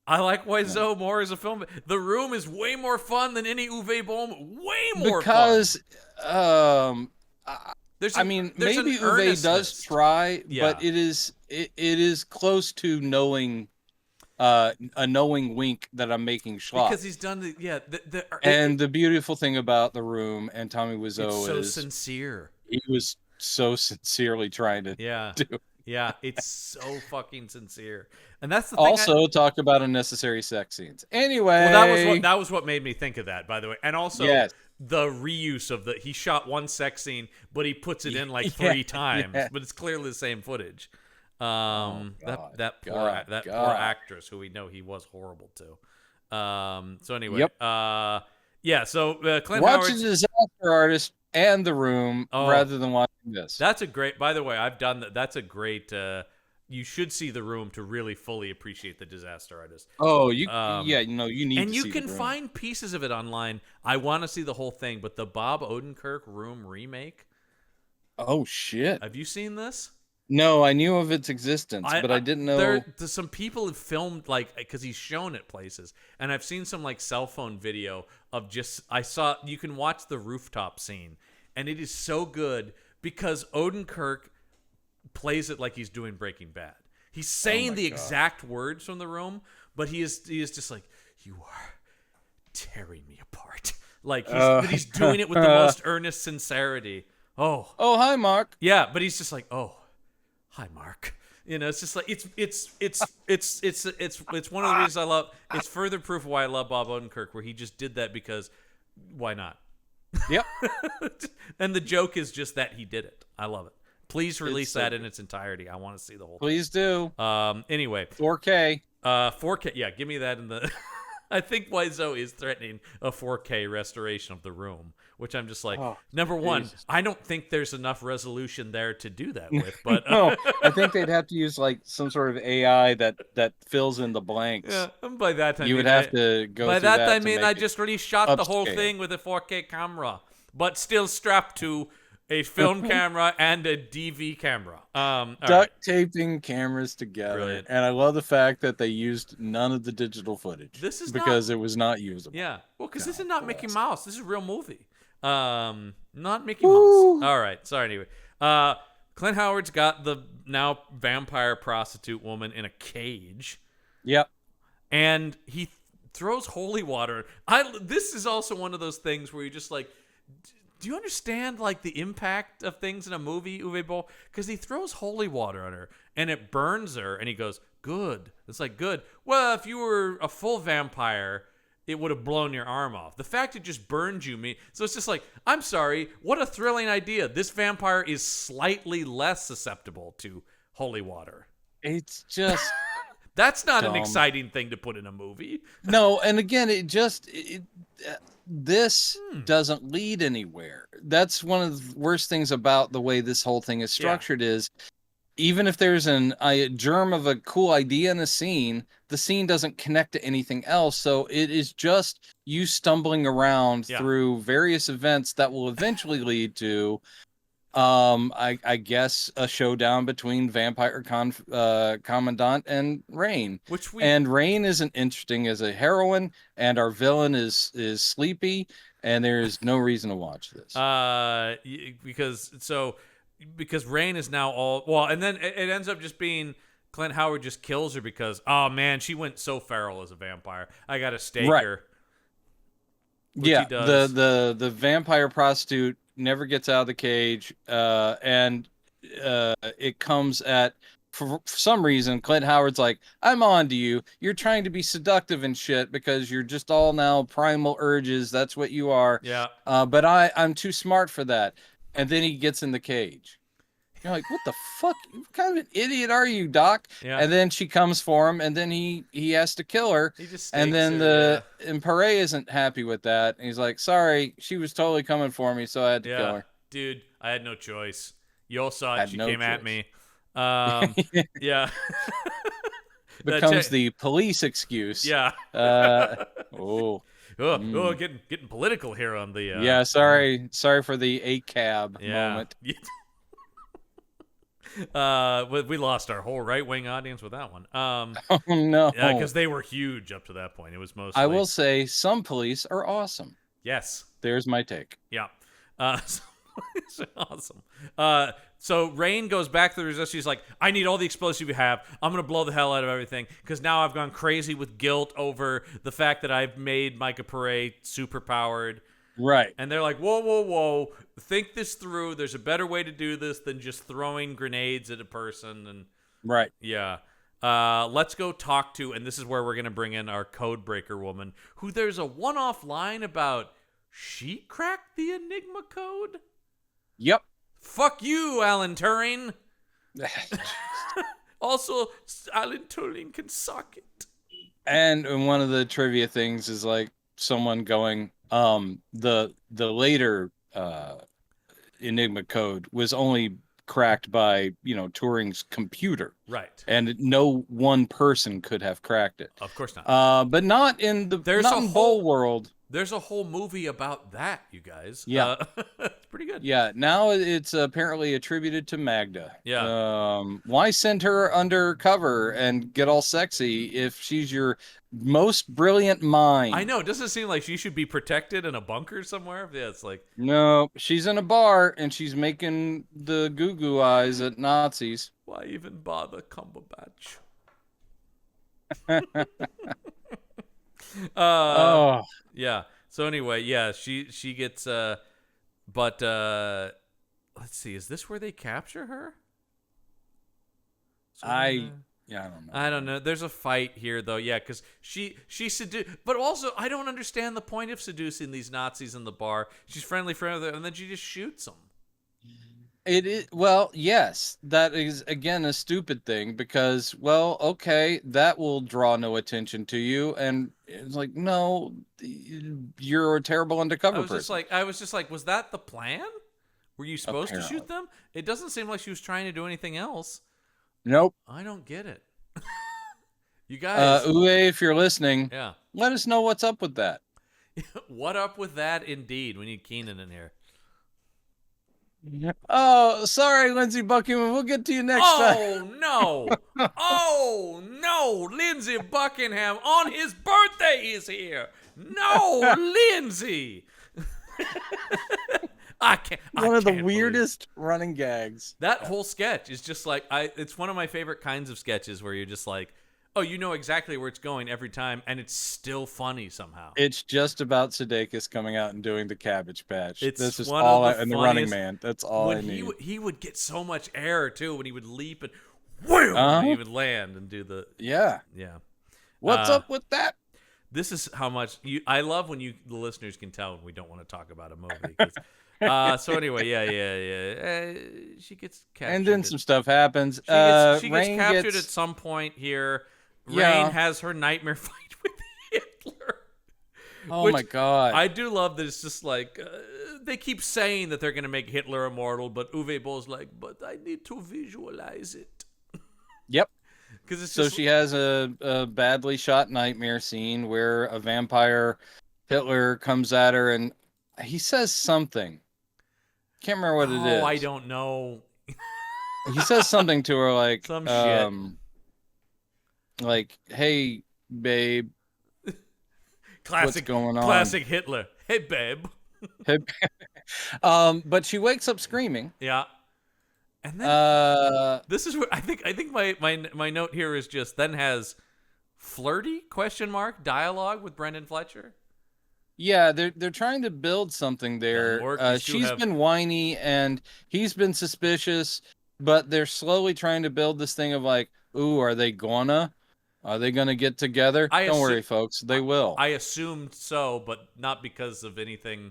S1: I like Wiseau more as a film. The Room is way more fun than any Uwe Boll. Way more fun.
S2: Because, maybe Uwe does try, but it is close to knowing a knowing wink that I'm making schlock.
S1: Because he's done
S2: the beautiful thing about The Room and Tommy Wiseau is
S1: so sincere.
S2: He was so sincerely trying to do.
S1: Yeah, it's so fucking sincere, and that's the
S2: thing. Also, talk about unnecessary sex scenes. Anyway,
S1: that was what made me think of that, by the way, and also the reuse of he shot one sex scene, but he puts it in like 3 times, but it's clearly the same footage. That poor actress who we know he was horrible to. So anyway,
S2: Yep.
S1: yeah. So Clint
S2: Watch
S1: Howard's
S2: The Disaster Artist and The Room rather than watching this.
S1: That's a great. By the way, I've done that. That's a great. You should see The Room to really fully appreciate The Disaster Artist.
S2: Oh, you need
S1: and
S2: to
S1: you
S2: see
S1: can
S2: The Room.
S1: find pieces of it online. I want to see the whole thing, but the Bob Odenkirk Room remake.
S2: Oh shit!
S1: Have you seen this?
S2: No, I knew of its existence, but I didn't know.
S1: There's some people have filmed because he's shown it places, and I've seen some cell phone video of you can watch the rooftop scene, and it is so good because Odenkirk plays it like he's doing Breaking Bad. He's saying the exact words from The Room, but he is just like, "You are tearing me apart." But he's doing it with the most earnest sincerity. Oh,
S2: hi, Mark.
S1: Yeah, but he's just like, "Oh, hi, Mark." It's just like it's one of the reasons I love. It's further proof of why I love Bob Odenkirk, where he just did that because why not?
S2: Yep.
S1: And the joke is just that he did it. I love it. Please release that in its entirety. I want to see the whole thing.
S2: Please do.
S1: Anyway.
S2: 4K.
S1: 4K. Yeah, give me that in the... I think Wiseau is threatening a 4K restoration of The Room, which I'm just like, number one, I don't think there's enough resolution there to do that with. But
S2: no, I think they'd have to use some sort of AI that fills in the blanks.
S1: Yeah, and by that time
S2: you would have to go.
S1: By
S2: through
S1: that I mean I just really shot
S2: upscale.
S1: The whole thing with a 4K camera, but still strapped to a film camera and a DV camera.
S2: Duct taping cameras together.
S1: Brilliant.
S2: And I love the fact that they used none of the digital footage.
S1: This is
S2: because it was not usable.
S1: Yeah. Well, because this is not Mickey Mouse. This is a real movie. Not Mickey Mouse. All right. Sorry. Anyway, Clint Howard's got the now vampire prostitute woman in a cage.
S2: Yep.
S1: And he throws holy water. This is also one of those things where you're just like, do you understand the impact of things in a movie, Uwe Boll? Because he throws holy water on her and it burns her, and he goes, "Good." It's like, good. Well, if you were a full vampire, it would have blown your arm off. The fact it just burned you, so it's just like, I'm sorry, what a thrilling idea. This vampire is slightly less susceptible to holy water.
S2: It's just
S1: that's not an exciting thing to put in a movie.
S2: No, and again, this doesn't lead anywhere. That's one of the worst things about the way this whole thing is structured is even if there's a germ of a cool idea in a scene, the scene doesn't connect to anything else. So it is just you stumbling around through various events that will eventually lead to I guess a showdown between Vampire Commandant and Rayne. And Rayne isn't interesting as a heroine, and our villain is sleepy, and there is no reason to watch this.
S1: Because Rayne is now and then it ends up just being Clint Howard just kills her because, oh man, she went so feral as a vampire. I gotta stake her.
S2: Yeah, the vampire prostitute never gets out of the cage, and it comes at, for some reason, Clint Howard's like, I'm on to you. You're trying to be seductive and shit because you're just all now primal urges. That's what you are.
S1: Yeah.
S2: But I'm too smart for that. And then he gets in the cage. You're like, what the fuck? What kind of an idiot are you, Doc?
S1: Yeah.
S2: And then she comes for him, and then he has to kill her.
S1: He just
S2: and then and Pare isn't happy with that. And he's like, sorry, she was totally coming for me, so I had to kill her.
S1: Dude, I had no choice. You all saw it. She came at me. Yeah.
S2: Becomes the police excuse.
S1: Yeah. Getting political here on the.
S2: Sorry for the ACAB moment.
S1: We lost our whole right-wing audience with that one.
S2: Oh no!
S1: Yeah, because they were huge up to that point. It was mostly.
S2: I will say some police are awesome.
S1: Yes.
S2: There's my take.
S1: Yeah. Awesome. So Rayne goes back to the resistance. She's like, I need all the explosive you have. I'm going to blow the hell out of everything because now I've gone crazy with guilt over the fact that I've made Micah Pare super powered.
S2: Right.
S1: And they're like, whoa. Think this through. There's a better way to do this than just throwing grenades at a person. And
S2: right.
S1: Yeah. Let's go talk to, and this is where we're going to bring in our code breaker woman, who there's a one-off line about she cracked the Enigma code?
S2: Yep.
S1: Fuck you, Alan Turing. Also, Alan Turing can suck it.
S2: And one of the trivia things is like someone going, the later Enigma code was only cracked by, Turing's computer.
S1: Right.
S2: And no one person could have cracked it.
S1: Of course not.
S2: But not in Bull world.
S1: There's a whole movie about that, you guys.
S2: Yeah.
S1: It's pretty good.
S2: Yeah, now it's apparently attributed to Magda.
S1: Yeah.
S2: Why send her undercover and get all sexy if she's your most brilliant mind?
S1: I know. It doesn't seem like she should be protected in a bunker somewhere. Yeah, it's like...
S2: No, she's in a bar and she's making the goo-goo eyes at Nazis.
S1: Why even bother, Cumberbatch?
S2: Oh.
S1: Yeah. So anyway, yeah, she gets but let's see, is this where they capture her? So,
S2: I don't know.
S1: I don't know. There's a fight here though. Yeah, cuz she but also I don't understand the point of seducing these Nazis in the bar. She's friendly with them and then she just shoots them.
S2: It is, well, yes, that is again a stupid thing because, well, okay, that will draw no attention to you, and it's like, no, you're a terrible undercover person.
S1: I was just like, was that the plan? Were you supposed to shoot them? It doesn't seem like she was trying to do anything else.
S2: Nope.
S1: I don't get it. You guys,
S2: Uwe, if you're listening,
S1: yeah,
S2: let us know what's up with that.
S1: What up with that? Indeed, we need Keenan in here.
S2: Oh, sorry, Lindsey Buckingham. We'll get to you next time.
S1: Oh no, Lindsey Buckingham on his birthday is here. No, Lindsey.
S2: One of the weirdest running gags.
S1: That whole sketch is just like it's one of my favorite kinds of sketches where you're just like, oh, you know exactly where it's going every time, and it's still funny somehow.
S2: It's just about Sudeikis coming out and doing the Cabbage Patch.
S1: This
S2: is all and the Running Man. That's all I need.
S1: He would get so much air too when he would leap and wham, he would land and do the
S2: yeah. What's up with that?
S1: This is how much I love when the listeners can tell when we don't want to talk about a movie. So anyway, yeah. She gets captured,
S2: and then some stuff happens.
S1: She gets captured at some point here. Rayne has her nightmare fight with Hitler.
S2: Oh my god!
S1: I do love that it's just like they keep saying that they're going to make Hitler immortal, but Uwe Boll's like, but I need to visualize it.
S2: Yep.
S1: Because
S2: so she has a badly shot nightmare scene where a vampire Hitler comes at her and he says something. Can't remember what it is.
S1: Oh, I don't know.
S2: He says something to her like
S1: some shit.
S2: Like, hey, babe. What's going on?
S1: Classic Hitler. Hey, babe.
S2: Hey, babe. But she wakes up screaming.
S1: Yeah. And then this is where I think my note here is just then has flirty ? Dialogue with Brendan Fletcher.
S2: Yeah, they're trying to build something there. She's been whiny and he's been suspicious, but they're slowly trying to build this thing of like, ooh, are they gonna get together? Don't worry, folks, they will.
S1: I assumed so, but not because of anything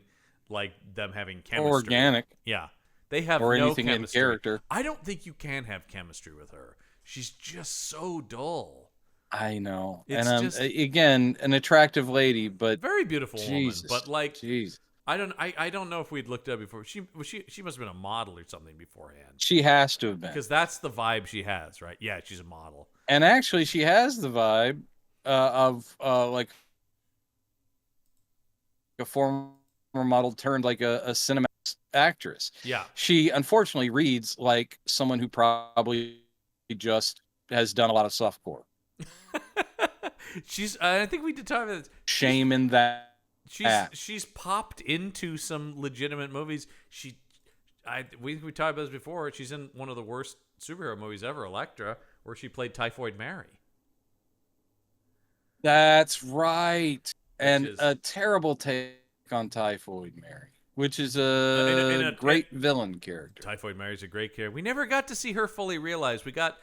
S1: like them having chemistry.
S2: Or organic.
S1: Yeah. They have
S2: or
S1: no
S2: anything
S1: chemistry.
S2: In character.
S1: I don't think you can have chemistry with her. She's just so dull.
S2: I know.
S1: It's
S2: and again, an attractive lady, but
S1: very beautiful
S2: Jesus,
S1: woman. But like,
S2: jeez.
S1: I don't know if we'd looked up before. She must have been a model or something beforehand.
S2: She has to have been.
S1: Because that's the vibe she has, right? Yeah, she's a model.
S2: And actually she has the vibe of like a former model turned like a cinematic actress.
S1: Yeah.
S2: She unfortunately reads like someone who probably just has done a lot of softcore.
S1: I think we did talk about this.
S2: Shame in that.
S1: She's popped into some legitimate movies. We talked about this before. She's in one of the worst superhero movies ever, Elektra, where she played Typhoid Mary.
S2: That's right. And a terrible take on Typhoid Mary, which is a great villain character.
S1: Typhoid Mary's a great character. We never got to see her fully realized. We got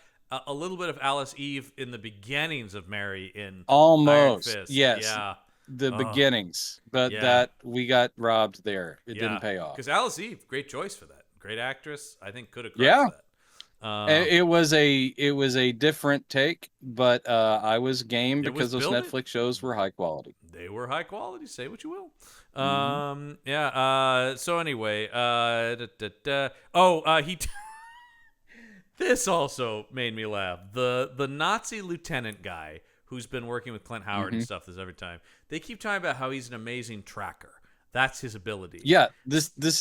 S1: a little bit of Alice Eve in the beginnings of Mary in
S2: almost
S1: Iron Fist.
S2: Yes,
S1: yeah,
S2: the beginnings, but that we got robbed there. It didn't pay off.
S1: Because Alice Eve, great choice for that. Great actress. I think could have crushed that.
S2: It was a different take, but I was game because those Netflix shows were high quality.
S1: They were high quality. Say what you will.
S2: Mm-hmm.
S1: Yeah. So anyway, he. This also made me laugh. The Nazi lieutenant guy who's been working with Clint Howard and stuff this every time. They keep talking about how he's an amazing tracker. That's his ability.
S2: Yeah, this is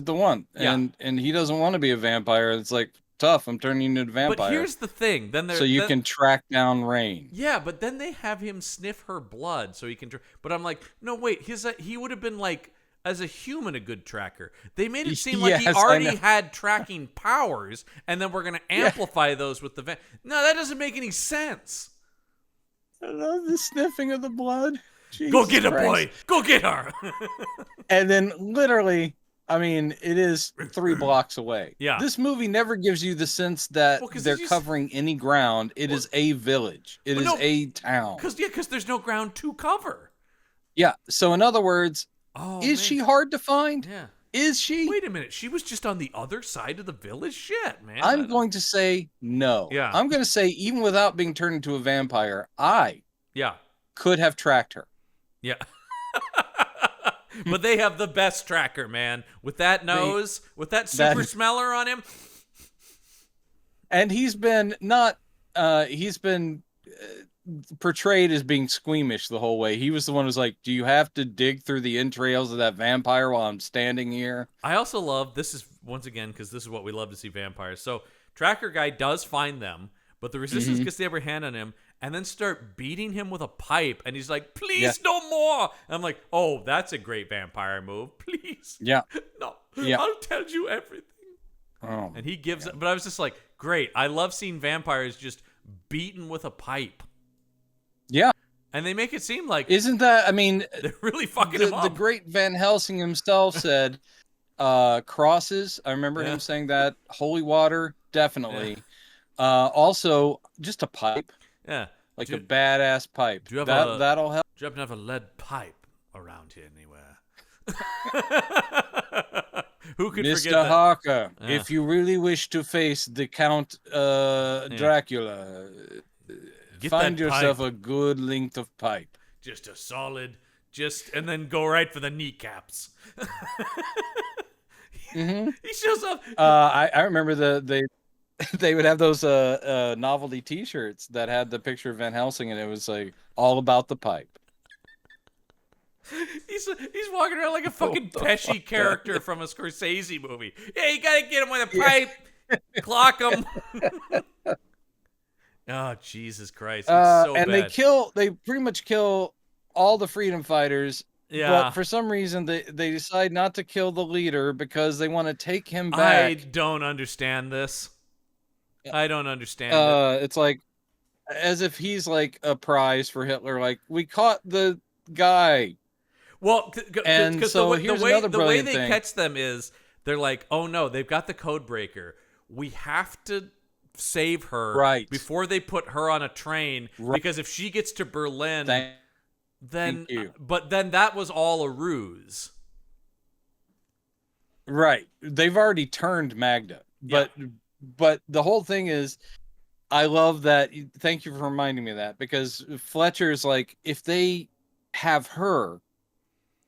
S2: the one. And he doesn't want to be a vampire. It's like, tough, I'm turning you into a vampire.
S1: But here's the thing.
S2: So you can track down Rayne.
S1: Yeah, but then they have him sniff her blood so he can but I'm like, no, wait, he would have been like, as a human, a good tracker. They made it seem like he already had tracking powers, and then we're going to amplify those with the No, that doesn't make any sense.
S2: I love the sniffing of the blood. Jesus
S1: Go get her,
S2: Christ.
S1: boy. Go get her.
S2: And then literally, I mean, it is 3 blocks away.
S1: Yeah.
S2: This movie never gives you the sense that they're covering any ground. It is a village. It is a town.
S1: Because there's no ground to cover.
S2: Yeah. So in other words, is she hard to find?
S1: Yeah.
S2: Is she?
S1: Wait a minute. She was just on the other side of the village? Shit, man.
S2: I'm going to say no.
S1: Yeah.
S2: I'm going to say even without being turned into a vampire, I could have tracked her.
S1: Yeah. But they have the best tracker, man. With that nose, with that super smeller on him.
S2: And he's been portrayed as being squeamish the whole way. He was the one who's like, do you have to dig through the entrails of that vampire while I'm standing here?
S1: I also love, this is, once again, because this is what we love to see vampires. So, tracker guy does find them, but the resistance gets the upper hand on him, and then start beating him with a pipe, and he's like, please, no more! And I'm like, oh, that's a great vampire move. Please.
S2: Yeah.
S1: No. Yeah. I'll tell you everything.
S2: Oh.
S1: And he gives but I was just like, great. I love seeing vampires just beaten with a pipe.
S2: Yeah.
S1: And they make it seem like...
S2: Isn't that, I mean...
S1: They're really fucking him up.
S2: The great Van Helsing himself said, crosses, I remember him saying that. Holy water, definitely. Yeah. Also, just a pipe.
S1: Yeah.
S2: Like a badass pipe. That'll help.
S1: Do you happen to have a lead pipe around here anywhere? Who could forget that?
S2: Mr. Harker, if you really wish to face the Count Dracula... Find yourself a good length of pipe.
S1: Just a solid, and then go right for the kneecaps. He shows up.
S2: I remember they would have those novelty T-shirts that had the picture of Van Helsing, and it was like all about the pipe.
S1: He's walking around like a fucking Pesci character from a Scorsese movie. Yeah, you gotta get him with a pipe. Clock him. Oh, Jesus Christ. It's so
S2: and
S1: bad.
S2: they pretty much kill all the freedom fighters.
S1: Yeah.
S2: But for some reason, they decide not to kill the leader because they want to take him back.
S1: I don't understand this. I don't understand it.
S2: It's like, as if he's like a prize for Hitler. Like, we caught the guy.
S1: Well, because
S2: so
S1: the way they catch them is, they're like, oh no, they've got the code breaker. We have to save her before they put her on a train, because if she gets to Berlin, then that was all a ruse.
S2: Right. They've already turned Magda. But the whole thing is, I love that. Thank you for reminding me of that, because Fletcher's like, if they have her,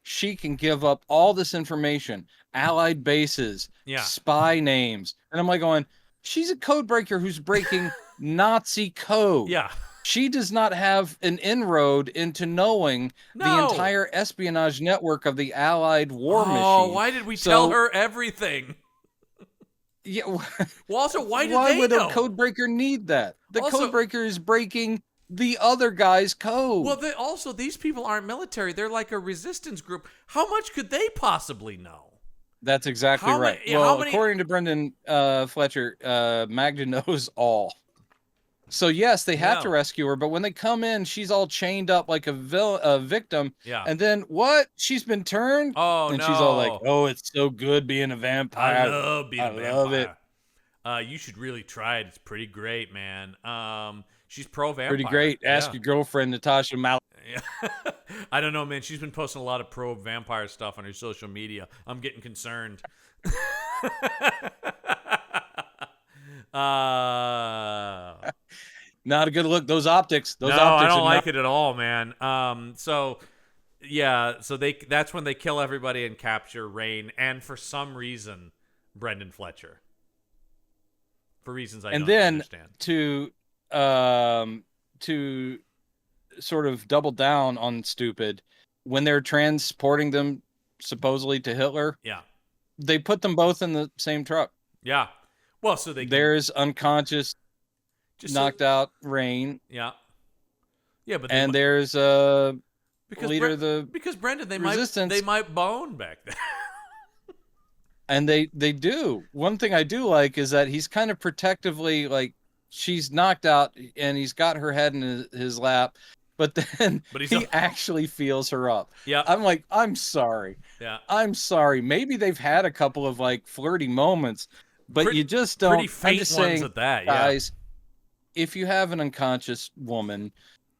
S2: she can give up all this information, Allied bases, spy names. And I'm like going, she's a code breaker who's breaking Nazi code.
S1: Yeah.
S2: She does not have an inroad into knowing the entire espionage network of the Allied war machine.
S1: Oh, why did we tell her everything?
S2: Yeah.
S1: Well, also, why
S2: would a code breaker need that? The code breaker is breaking the other guy's code.
S1: Well, these people aren't military. They're like a resistance group. How much could they possibly know?
S2: That's exactly right. According to Brendan Fletcher, Magda knows all. So yes, they have to rescue her, but when they come in, she's all chained up like a victim.
S1: Yeah.
S2: And then what? She's been turned?
S1: Oh,
S2: and she's all like, "Oh, it's so good being a vampire.
S1: I love being a vampire.
S2: Love it.
S1: You should really try it. It's pretty great, man. She's pro-vampire.
S2: Pretty great. Ask your girlfriend, Natasha Mal.
S1: Yeah. I don't know, man. She's been posting a lot of pro-vampire stuff on her social media. I'm getting concerned.
S2: Not a good look. Those optics.
S1: No, I don't like it at all, man. So that's when they kill everybody and capture Rayne, and for some reason, Brendan Fletcher. For reasons I don't understand.
S2: To sort of double down on stupid, when they're transporting them supposedly to Hitler, they put them both in the same truck.
S1: Yeah. Well, so
S2: there's unconscious, knocked out Rayne.
S1: Yeah. Yeah, but
S2: there's leader of the
S1: because Brendan, they
S2: resistance.
S1: might bone back then.
S2: And they do. One thing I do like is that he's kind of protectively, like, she's knocked out and he's got her head in his lap, but then he actually feels her up.
S1: Yeah.
S2: I'm like, I'm sorry.
S1: Yeah.
S2: I'm sorry. Maybe they've had a couple of like flirty moments, but you just don't.
S1: Pretty faint ones saying, at that,
S2: guys. If you have an unconscious woman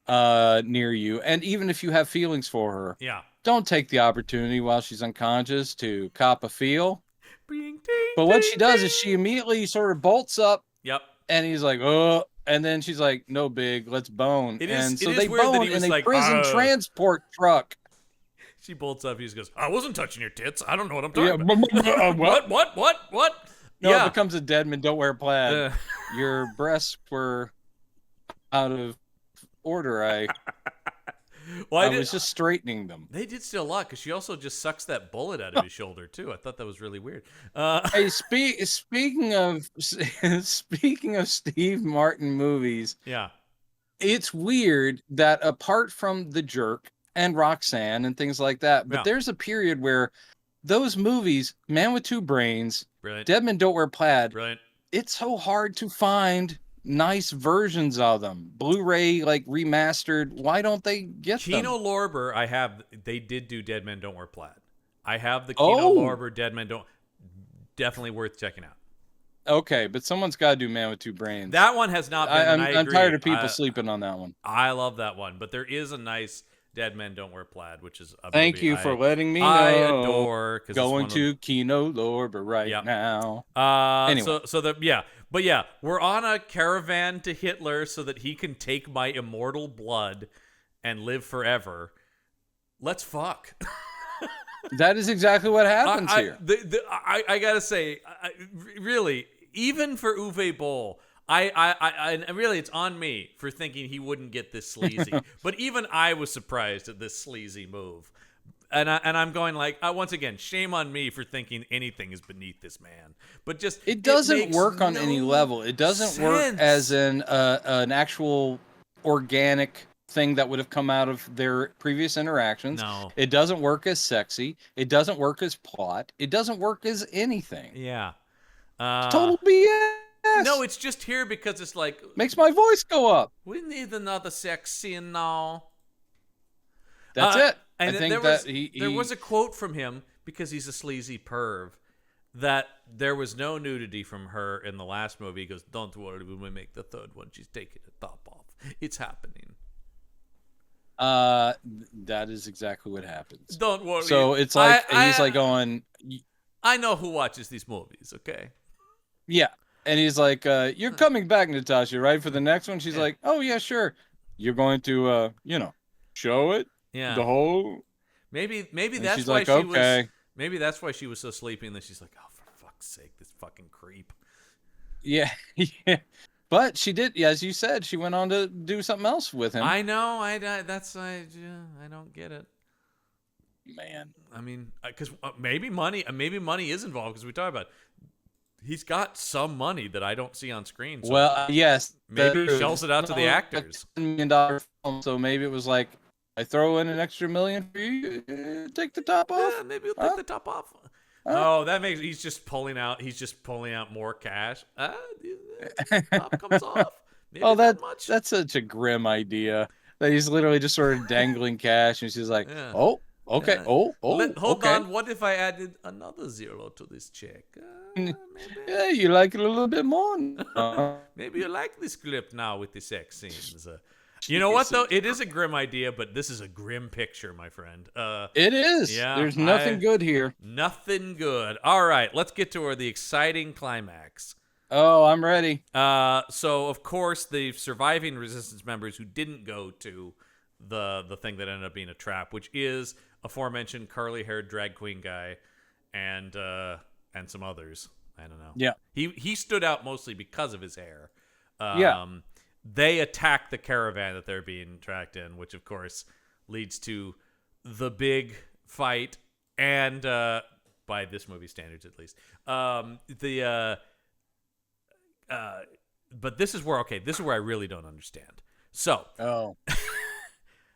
S2: near you, and even if you have feelings for her, don't take the opportunity while she's unconscious to cop a feel. But what she does is she immediately sort of bolts up.
S1: Yep.
S2: And he's like, oh, and then she's like, no big, let's bone. So they
S1: weird
S2: bone in a prison transport truck.
S1: She bolts up. He just goes, I wasn't touching your tits. I don't know what I'm talking about. What?
S2: No, it becomes a dead man, don't wear plaid. Your breasts were out of order. I was just straightening them.
S1: They did steal a lot because she also just sucks that bullet out of his shoulder too. I thought that was really weird.
S2: Hey, speaking of Steve Martin movies, it's weird that apart from The Jerk and Roxanne and things like that, but there's a period where those movies, Man with Two Brains, Dead Men Don't Wear Plaid, it's so hard to find nice versions of them. Blu-ray, like remastered. Why don't they get them?
S1: Kino Lorber, they did do Dead Men Don't Wear Plaid. I have the Kino Lorber Dead Men Don't. Definitely worth checking out.
S2: Okay, but someone's got to do Man with Two Brains.
S1: That one has not been.
S2: I'm tired of people sleeping on that one.
S1: I love that one, but there is a nice Dead Men Don't Wear Plaid, which is a
S2: Thank you for letting me know.
S1: I adore.
S2: Going to Kino Lorber right now.
S1: Anyway. But we're on a caravan to Hitler so that he can take my immortal blood and live forever. Let's fuck.
S2: That is exactly what happens here.
S1: I gotta say, really, even for Uwe Boll, I really, it's on me for thinking he wouldn't get this sleazy. But even I was surprised at this sleazy move. And I'm going like, once again, shame on me for thinking anything is beneath this man. But just
S2: it doesn't work on any level. It doesn't work as an actual organic thing that would have come out of their previous interactions.
S1: No.
S2: It doesn't work as sexy. It doesn't work as plot. It doesn't work as anything.
S1: Yeah.
S2: Total BS.
S1: No, it's just here because it's like
S2: makes my voice go up.
S1: We need another sex scene now.
S2: That's it.
S1: And there was a quote from him, because he's a sleazy perv, that there was no nudity from her in the last movie. He goes, don't worry, when we make the third one, she's taking the top off. It's happening.
S2: That is exactly what happens.
S1: Don't worry.
S2: So it's like he's like going,
S1: I know who watches these movies, okay?
S2: Yeah. And he's like, you're coming back, Natasha, right? For the next one? She's like, oh, yeah, sure. You're going to, show it?
S1: Yeah.
S2: The whole...
S1: Maybe that's
S2: she's
S1: why
S2: like,
S1: she
S2: okay.
S1: was... Maybe that's why she was so sleepy, and then she's like, oh, for fuck's sake, this fucking creep.
S2: Yeah. Yeah. But she did, as you said, she went on to do something else with him.
S1: I know. I don't get it.
S2: Man.
S1: I mean, because maybe money is involved, because we talked about he's got some money that I don't see on screen. So
S2: well, yes.
S1: Maybe he shells it out to the actors.
S2: $10 million film, so maybe it was like, I throw in an extra $1 million for you, take the top off?
S1: Yeah, maybe we'll take the top off. Oh, that makes he's just pulling out more cash. Top comes off. Maybe
S2: that's such a grim idea. That he's literally just sort of dangling cash, and she's like, oh, okay,
S1: hold on. What if I added another zero to this check? Maybe.
S2: Yeah, you like it a little bit more.
S1: Maybe you like this clip now with the sex scenes. You know what, though? It is a grim idea, but this is a grim picture, my friend.
S2: It is. Yeah, there's nothing good here.
S1: Nothing good. All right, let's get to the exciting climax.
S2: Oh, I'm ready.
S1: So of course the surviving resistance members who didn't go to the thing that ended up being a trap, which is aforementioned curly-haired drag queen guy and some others. I don't know.
S2: Yeah.
S1: He stood out mostly because of his hair.
S2: Yeah.
S1: They attack the caravan that they're being tracked in, which of course leads to the big fight and by this movie standards at least. But this is where I really don't understand. So,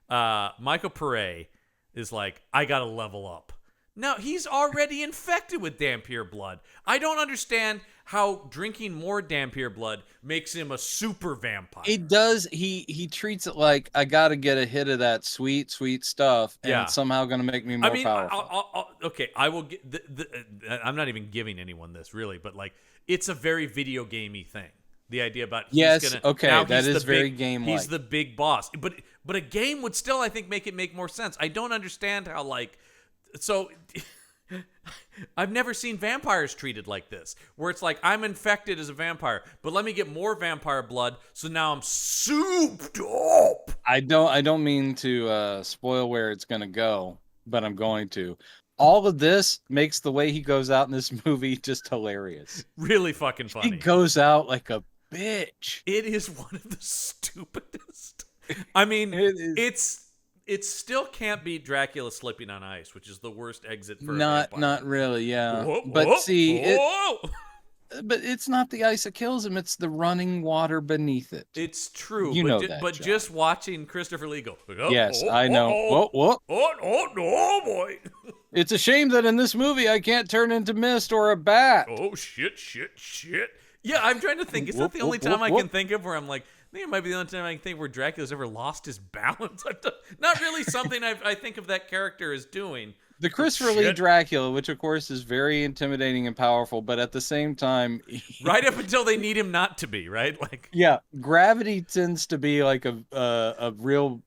S1: Michael Pare is like, I gotta level up. Now, he's already infected with Dhampir blood. I don't understand how drinking more Dhampir blood makes him a super vampire.
S2: It does. He treats it like, I got to get a hit of that sweet, sweet stuff, and it's somehow going to make me more powerful.
S1: I will get. I'm not even giving anyone this, really, but like, it's a very video gamey thing. The idea about
S2: that is very game-like.
S1: He's the big boss, but a game would still, I think, make more sense. I don't understand how so. I've never seen vampires treated like this, where it's like, I'm infected as a vampire, but let me get more vampire blood, so now I'm souped up.
S2: I don't mean to spoil where it's gonna go, but I'm going to. All of this makes the way he goes out in this movie just hilarious.
S1: Really fucking funny.
S2: He goes out like a bitch.
S1: It is one of the stupidest. I mean, it still can't beat Dracula slipping on ice, which is the worst exit for a vampire.
S2: Not really, yeah. But but it's not the ice that kills him; it's the running water beneath it.
S1: It's true,
S2: but
S1: just watching Christopher Lee go.
S2: Yes, I know.
S1: Oh, boy!
S2: It's a shame that in this movie I can't turn into mist or a bat.
S1: Oh shit! Yeah, I'm trying to think. Is that the only time I can think of where I'm like, I think it might be the only time I can think where Dracula's ever lost his balance. Not really something I think of that character as doing.
S2: The Christopher Lee Dracula, which of course is very intimidating and powerful, but at the same time,
S1: right up until they need him not to be, right? Like,
S2: yeah, gravity tends to be like a real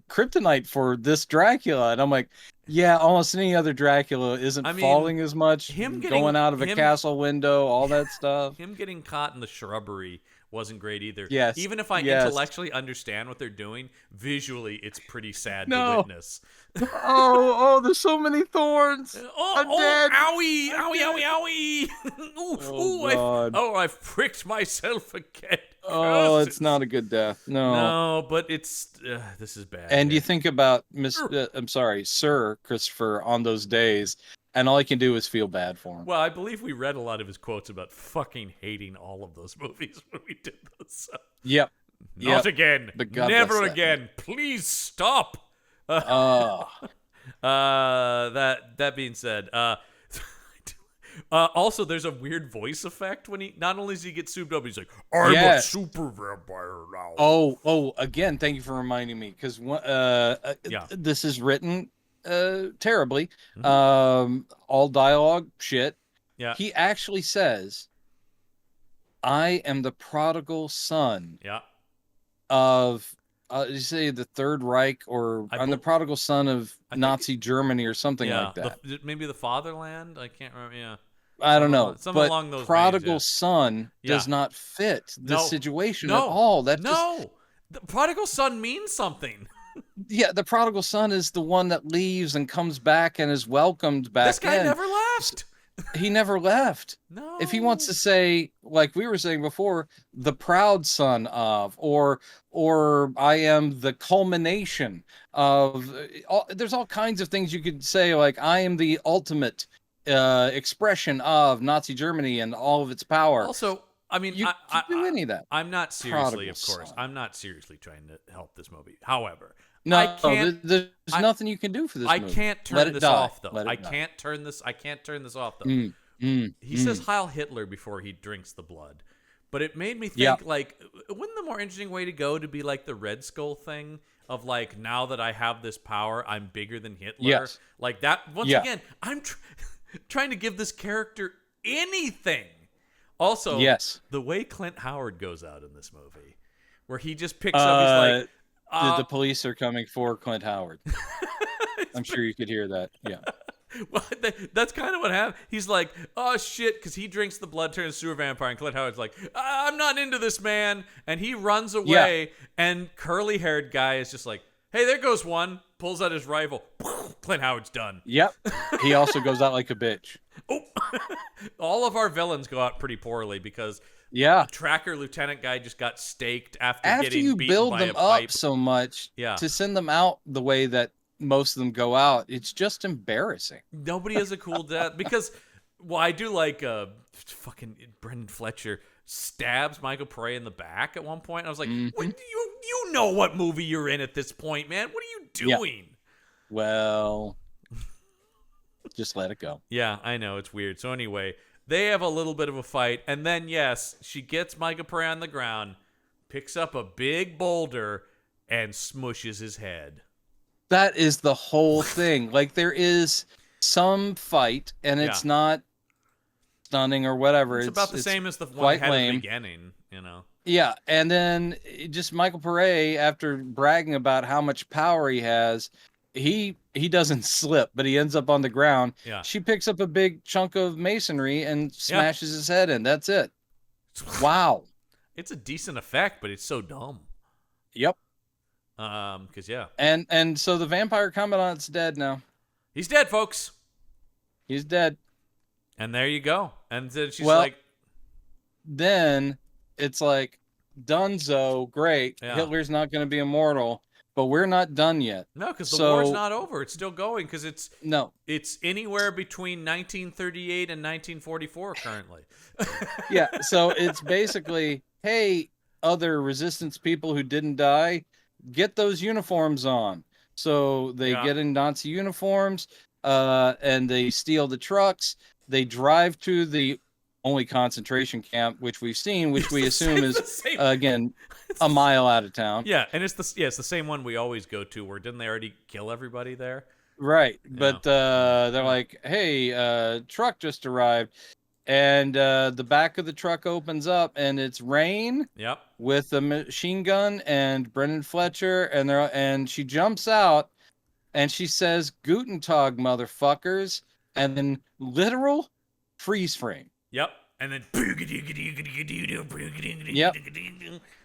S2: kryptonite for this Dracula, and I'm like, yeah, almost any other Dracula isn't falling as much. Him going out of a castle window, all that stuff.
S1: Him getting caught in the shrubbery wasn't great either.
S2: Yes.
S1: Even if I intellectually understand what they're doing, visually it's pretty sad to witness.
S2: There's so many thorns. I'm dead.
S1: Owie. I've pricked myself again.
S2: Oh, it's not a good death.
S1: No, but it's this is bad.
S2: And you think about Sir Christopher on those days, and all I can do is feel bad for him.
S1: Well, I believe we read a lot of his quotes about fucking hating all of those movies when we did those. So.
S2: Yep.
S1: Not again. Never again. Please stop. That being said, also there's a weird voice effect when he not only does he get souped up, he's like, I'm a super vampire now.
S2: Oh, again, thank you for reminding me, because this is written terribly. All dialogue shit.
S1: Yeah.
S2: He actually says, I am the prodigal son of you say the Third Reich, or I'm the prodigal son of Nazi Germany or something like that.
S1: Maybe the fatherland? I can't remember. Yeah.
S2: I don't know.
S1: Something along those
S2: prodigal
S1: names,
S2: son does not fit the situation at all.
S1: The prodigal son means something.
S2: Yeah, the prodigal son is the one that leaves and comes back and is welcomed back.
S1: This guy never left.
S2: He never left.
S1: No.
S2: If he wants to say, like we were saying before, the proud son of, or I am the culmination of, there's all kinds of things you could say, like I am the ultimate expression of Nazi Germany and all of its power.
S1: Also, I mean,
S2: you can do any of that.
S1: I'm not seriously, of course, I'm not seriously trying to help this movie. However,
S2: there's nothing you can do for this movie.
S1: I can't turn this off, though. I can't turn this off, though. He says Heil Hitler before he drinks the blood. But it made me think, like, wouldn't the more interesting way to go to be like the Red Skull thing of, like, now that I have this power, I'm bigger than Hitler?
S2: Yes.
S1: Like that, once again, I'm trying to give this character anything. Also, the way Clint Howard goes out in this movie, where he just picks up, he's like,
S2: the police are coming for Clint Howard. I'm sure you could hear that. Yeah.
S1: Well, that's kind of what happened. He's like, oh shit, because he drinks the blood, turns sewer vampire, and Clint Howard's like, I'm not into this, man, and he runs away. And curly-haired guy is just like, hey, there goes one. Pulls out his rifle. Clint Howard's done.
S2: Yep. He also goes out like a bitch.
S1: Oh, all of our villains go out pretty poorly because
S2: the
S1: tracker lieutenant guy just got staked after getting
S2: you
S1: beaten
S2: build
S1: by
S2: them
S1: a pipe.
S2: up so much
S1: Yeah.
S2: to send them out the way that most of them go out, it's just embarrassing.
S1: Nobody has a cool death because, well, I do like fucking Brendan Fletcher stabs Michael Pare in the back at one point. I was like, what, you know what movie you're in at this point, man? What are you doing?
S2: Yeah. Well, just let it go.
S1: Yeah, I know. It's weird. So anyway, they have a little bit of a fight. And then, yes, she gets Michael Pare on the ground, picks up a big boulder, and smushes his head.
S2: That is the whole thing. Like, there is some fight, and it's not stunning or whatever.
S1: It's about the same as the one we had at the beginning, you know?
S2: Yeah, and then just Michael Pare, after bragging about how much power he has, he doesn't slip, but he ends up on the ground.
S1: Yeah.
S2: She picks up a big chunk of masonry and smashes his head in. That's it. Wow.
S1: It's a decent effect, but it's so dumb.
S2: Yep.
S1: Because
S2: and so the vampire commandant's dead now.
S1: He's dead, folks.
S2: He's dead.
S1: And there you go. And then she's like,
S2: then it's like, Dunzo, great.
S1: Yeah.
S2: Hitler's not going to be immortal, but we're not done yet.
S1: No, because the war's not over. It's still going because it's anywhere between 1938 and 1944 currently.
S2: Yeah, so it's basically, hey, other resistance people who didn't die, get those uniforms on. So they get in Nazi uniforms, and they steal the trucks. They drive to the only concentration camp, which we've seen, which we assume is, again, a mile out of town.
S1: Yeah, and it's the same one we always go to, where didn't they already kill everybody there?
S2: Right, but they're like, hey, truck just arrived. And the back of the truck opens up, and it's Rayne with a machine gun and Brendan Fletcher, and she jumps out, and she says, "Guten Tag, motherfuckers," and then literal freeze frame.
S1: Yep, and then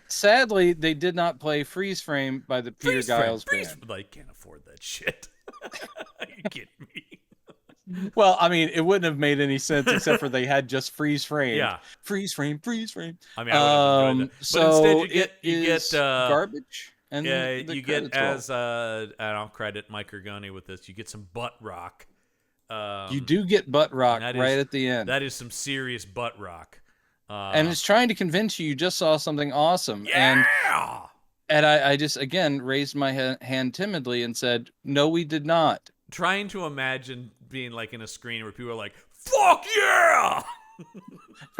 S2: Sadly, they did not play freeze frame by the Peter Giles band.
S1: They can't afford that shit. Are you kidding me?
S2: Well, I mean, it wouldn't have made any sense except for they had just freeze frame.
S1: Yeah.
S2: Freeze frame.
S1: I mean, I would have enjoyed that. But
S2: so
S1: instead you get
S2: garbage. And
S1: you get, as and I'll credit Mike Ergoni with this, you get some butt rock.
S2: You do get butt rock right at the end.
S1: That is some serious butt rock.
S2: And it's trying to convince you just saw something awesome.
S1: Yeah!
S2: And I just, again, raised my hand timidly and said, no, we did not.
S1: Trying to imagine being like in a screen where people are like, fuck yeah!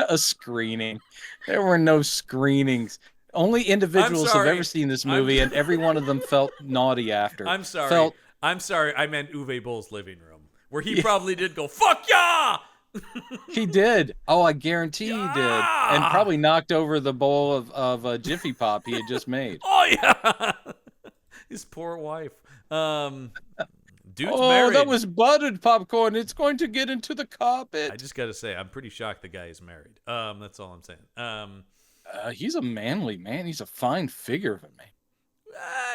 S2: A screening. There were no screenings. Only individuals have ever seen this movie, and every one of them felt naughty after.
S1: I'm sorry. I meant Uwe Boll's living room, where he probably did go, fuck yeah!
S2: He did. Oh, I guarantee he did. And probably knocked over the bowl of Jiffy Pop he had just made.
S1: Oh, yeah! His poor wife. Dude's married.
S2: That was buttered popcorn. It's going to get into the carpet.
S1: I just got to say, I'm pretty shocked the guy is married. That's all I'm saying.
S2: He's a manly man. He's a fine figure of a man.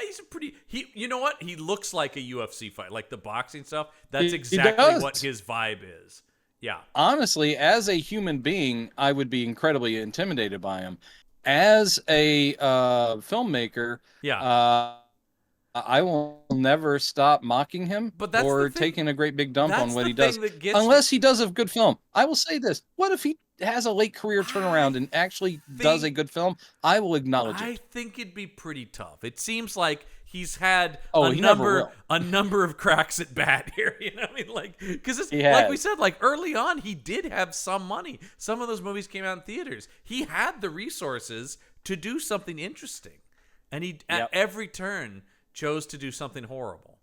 S1: He's a pretty. You know what? He looks like a UFC fight, like the boxing stuff. That's exactly what his vibe is. Yeah. Honestly,
S2: as a human being, I would be incredibly intimidated by him. As a filmmaker, I will never stop mocking him or taking a great big dump on what he does, unless he does a good film. I will say this: what if he has a late career turnaround and actually does a good film? I will acknowledge it.
S1: I think it'd be pretty tough. It seems like he's had
S2: a
S1: number of cracks at bat here. You know what I mean? Like, because like we said, like early on, he did have some money. Some of those movies came out in theaters. He had the resources to do something interesting, and he at every turn chose to do something horrible.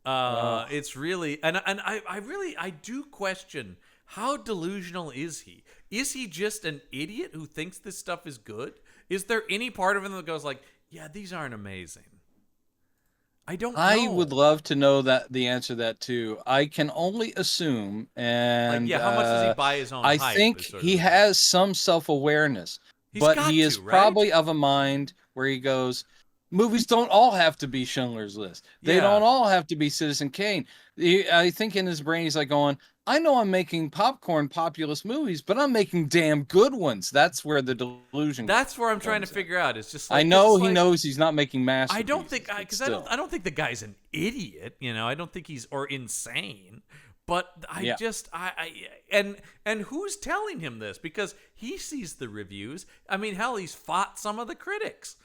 S1: It's really, and I do question, how delusional is he? Is he just an idiot who thinks this stuff is good? Is there any part of him that goes like, yeah, these aren't amazing? I don't know.
S2: I would love to know the answer to that too. I can only assume, and
S1: how much does he buy his own
S2: I
S1: hype?
S2: think he has some self-awareness, but he is probably of a mind where he goes, movies don't all have to be Schindler's List. They don't all have to be Citizen Kane. I think in his brain he's like going, I know I'm making popcorn populist movies, but I'm making damn good ones. That's where the delusion.
S1: That's where I'm trying to figure out. It's just like,
S2: I know he knows he's not making masterpieces.
S1: I don't think I don't think the guy's an idiot. I don't think he's insane. But and who's telling him this? Because he sees the reviews. I mean, hell, he's fought some of the critics.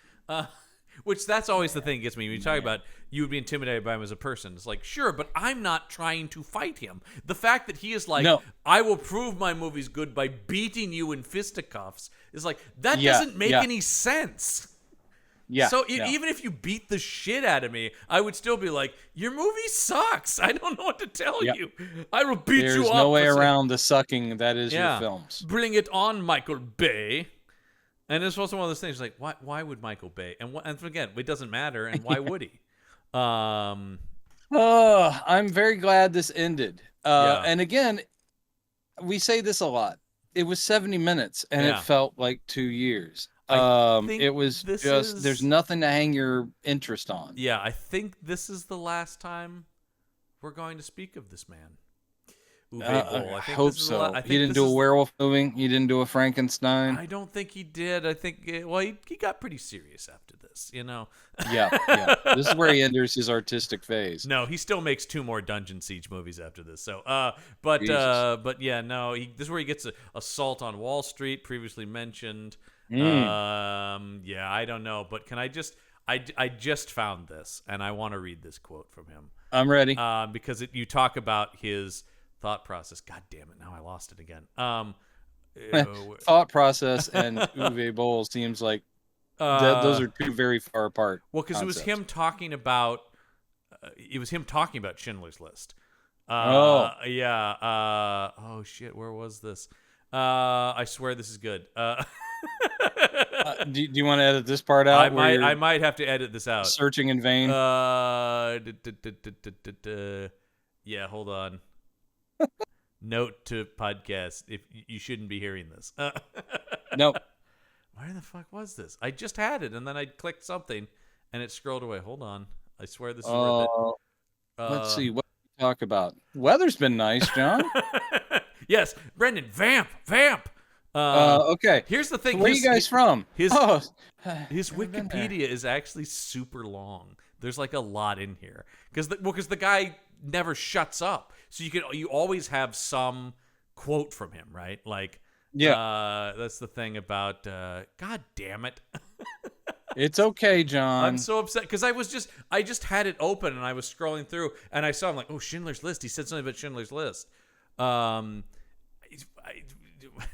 S1: Which that's always the thing that gets me. When you talk about you would be intimidated by him as a person, it's like, sure, but I'm not trying to fight him. The fact that he is like, I will prove my movie's good by beating you in fisticuffs is like, that doesn't make any sense.
S2: Yeah.
S1: So even if you beat the shit out of me, I would still be like, your movie sucks. I don't know what to tell you. I will beat you up.
S2: There's no way around the sucking that is your films.
S1: Bring it on, Michael Bay. And it's also one of those things like, why would Michael Bay? And again, it doesn't matter. And why would he?
S2: I'm very glad this ended. And again, we say this a lot. It was 70 minutes, and it felt like 2 years. It was just there's nothing to hang your interest on.
S1: Yeah, I think this is the last time we're going to speak of this man.
S2: I hope so. He didn't do a werewolf movie. He didn't do a Frankenstein.
S1: I don't think he did. I think he got pretty serious after this.
S2: Yeah. This is where he enters his artistic phase.
S1: No, he still makes 2 more Dungeon Siege movies after this. So, this is where he gets Assault on Wall Street, previously mentioned. I don't know, but can I just found this, and I want to read this quote from him.
S2: I'm ready.
S1: Because you talk about his thought process. God damn it! Now I lost it again.
S2: Thought process and Uwe Boll seems like those are 2 very far apart.
S1: Well, because it was him talking about Schindler's List. Oh shit! Where was this? I swear this is good.
S2: Do you want to edit this part out?
S1: I might have to edit this out.
S2: Searching in vain.
S1: Yeah, hold on. Note to podcast: if you shouldn't be hearing this.
S2: Nope.
S1: Where the fuck was this? I just had it, and then I clicked something, and it scrolled away. Hold on. I swear this is worth it.
S2: Let's see what we talk about. Weather's been nice, John.
S1: Yes, Brendan. Vamp.
S2: Okay.
S1: Here's the thing.
S2: So where are you guys from?
S1: His Wikipedia is actually super long. There's like a lot in here because the guy never shuts up. So you always have some quote from him, right? Like, that's the thing about. God damn it.
S2: It's okay, John.
S1: I'm so upset because I just had it open and I was scrolling through and I saw him like, oh, Schindler's List. He said something about Schindler's List.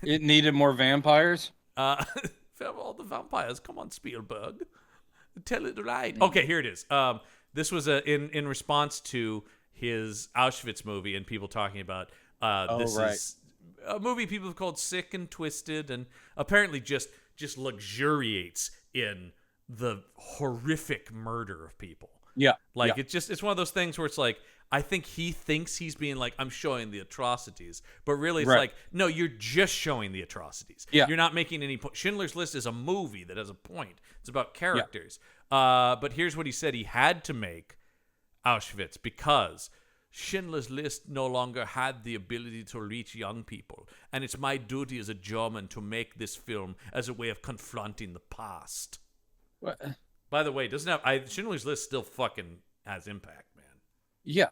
S2: It needed more vampires.
S1: All the vampires. Come on, Spielberg. Tell it right. Okay, here it is. This was in response to his Auschwitz movie and people talking about is a movie people have called Sick and Twisted, and apparently just luxuriates in the horrific murder of people.
S2: Yeah.
S1: It's one of those things where it's like, I think he thinks he's being like, I'm showing the atrocities, but really it's like, no, you're just showing the atrocities.
S2: Yeah.
S1: You're not making any point. Schindler's List is a movie that has a point. It's about characters. But here's what he said. He had to make Auschwitz because Schindler's List no longer had the ability to reach young people. And it's my duty as a German to make this film as a way of confronting the past.
S2: What?
S1: By the way, Schindler's List still fucking has impact, man.
S2: Yeah.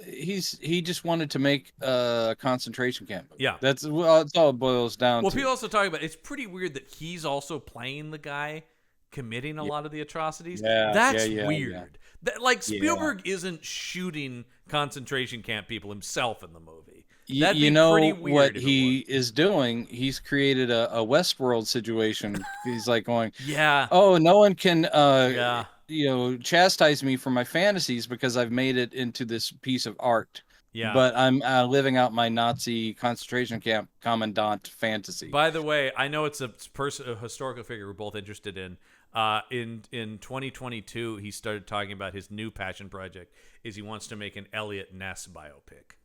S2: He just wanted to make a concentration camp movie.
S1: Yeah.
S2: That's all it boils down to.
S1: Well, people also talk about it's pretty weird that he's also playing the guy committing a lot of the atrocities. That's weird. Spielberg isn't shooting concentration camp people himself in the movie.
S2: That'd be pretty weird what he is doing? He's created a Westworld situation. He's like going, oh, no one can chastise me for my fantasies because I've made it into this piece of art. Yeah. But I'm living out my Nazi concentration camp commandant fantasy.
S1: By the way, I know it's a historical figure we're both interested in. In 2022, he started talking about his new passion project is he wants to make an Elliot Ness biopic.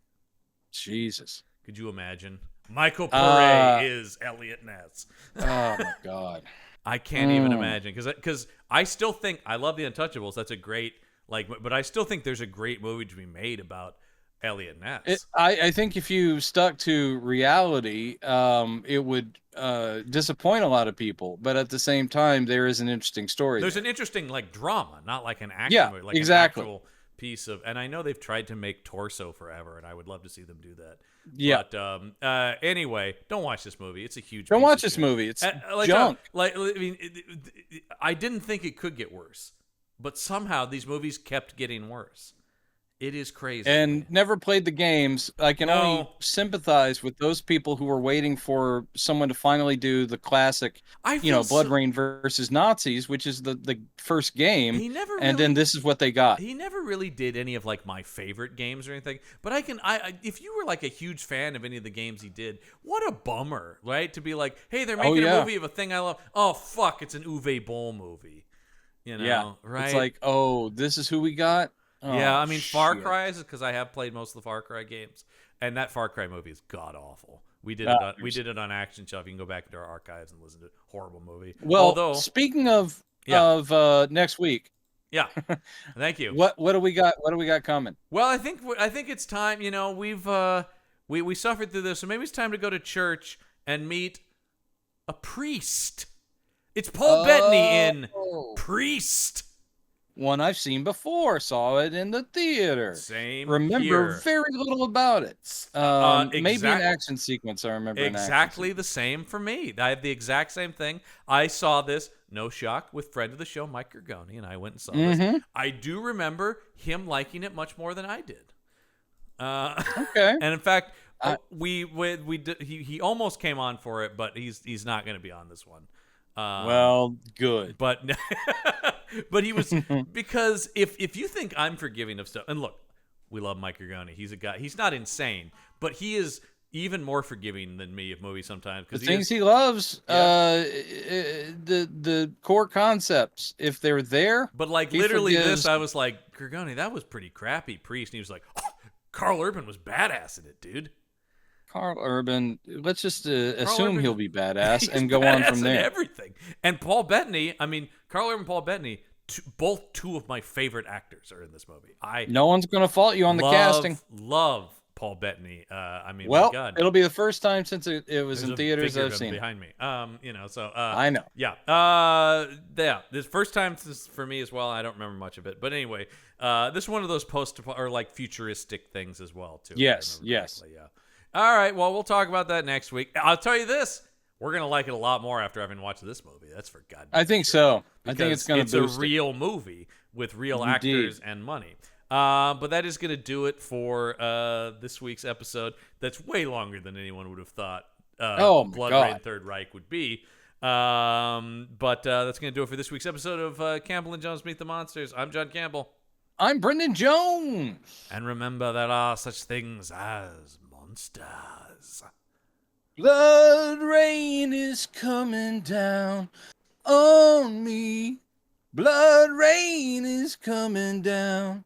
S2: Jesus.
S1: Could you imagine? Michael Pare is Elliot Ness.
S2: Oh my God.
S1: I can't even imagine because I still think I love The Untouchables. That's a great but I still think there's a great movie to be made about Elliot Ness.
S2: I think if you stuck to reality, it would disappoint a lot of people. But at the same time, there is an interesting story.
S1: There's
S2: there.
S1: an interesting drama, not like an action movie, like
S2: exactly.
S1: an actual piece of. And I know they've tried to make Torso forever, and I would love to see them do that.
S2: Yeah.
S1: But anyway, don't watch this movie. It's a huge.
S2: Don't watch this movie. It's junk.
S1: I didn't think it could get worse, but somehow these movies kept getting worse. It is crazy.
S2: And never played the games. I can only sympathize with those people who are waiting for someone to finally do the classic, Bloodrayne versus Nazis, which is the first game. Then this is what they got.
S1: He never really did any of my favorite games or anything. But if you were a huge fan of any of the games he did, what a bummer, right? To be hey, they're making a movie of a thing I love. Oh fuck, it's an Uwe Boll movie. Right?
S2: It's this is who we got. Oh,
S1: yeah, I mean, Far Cry is because I have played most of the Far Cry games, and that Far Cry movie is god awful. We did it on Action Shelf. You can go back into our archives and listen to horrible movie.
S2: Well, speaking of next week,
S1: yeah, thank you.
S2: What do we got? What do we got coming?
S1: Well, I think it's time. We suffered through this, so maybe it's time to go to church and meet a priest. It's Paul Bettany in Priest.
S2: One I've seen before, saw it in the theater.
S1: Same.
S2: Remember
S1: here.
S2: very little about it. Maybe an action sequence. I remember
S1: exactly the same for me. I have the exact same thing. I saw this, no shock, with friend of the show Mike Gergoni, and I went and saw this. I do remember him liking it much more than I did.
S2: Okay.
S1: And in fact, he almost came on for it, but he's not going to be on this one.
S2: Well, good.
S1: But he was because if you think I'm forgiving of stuff, and look, we love Mike Gergoni. He's a guy. He's not insane, but he is even more forgiving than me of movies sometimes.
S2: The things he loves, the core concepts, if they're there.
S1: But literally this, I was like, Gergoni, that was pretty crappy, Priest. And he was like, oh, Carl Urban was badass in it, dude.
S2: Carl Urban, let's just assume he'll be badass and go on from there.
S1: Everything. And Paul Bettany, Carl Urban and Paul Bettany, both two of my favorite actors are in this movie.
S2: No one's going to fault you on the casting.
S1: Love Paul Bettany. My God.
S2: It'll be the first time since it was in theaters I've seen
S1: behind me. So
S2: I know.
S1: Yeah. This first time for me as well. I don't remember much of it, but anyway, this is one of those futuristic things as well too.
S2: Yes.
S1: Yeah. All right, well, we'll talk about that next week. I'll tell you this. We're going to like it a lot more after having watched this movie. That's for goddamn
S2: I think so. I think it's going to boost
S1: a real movie with real actors and money. But that is going to do it for this week's episode. That's way longer than anyone would have thought Bloodrayne Third Reich would be. But that's going to do it for this week's episode of Campbell and Jones Meet the Monsters. I'm John Campbell.
S2: I'm Brendan Jones.
S1: And remember, there are such things as monsters.
S2: Bloodrayne is coming down on me. Bloodrayne is coming down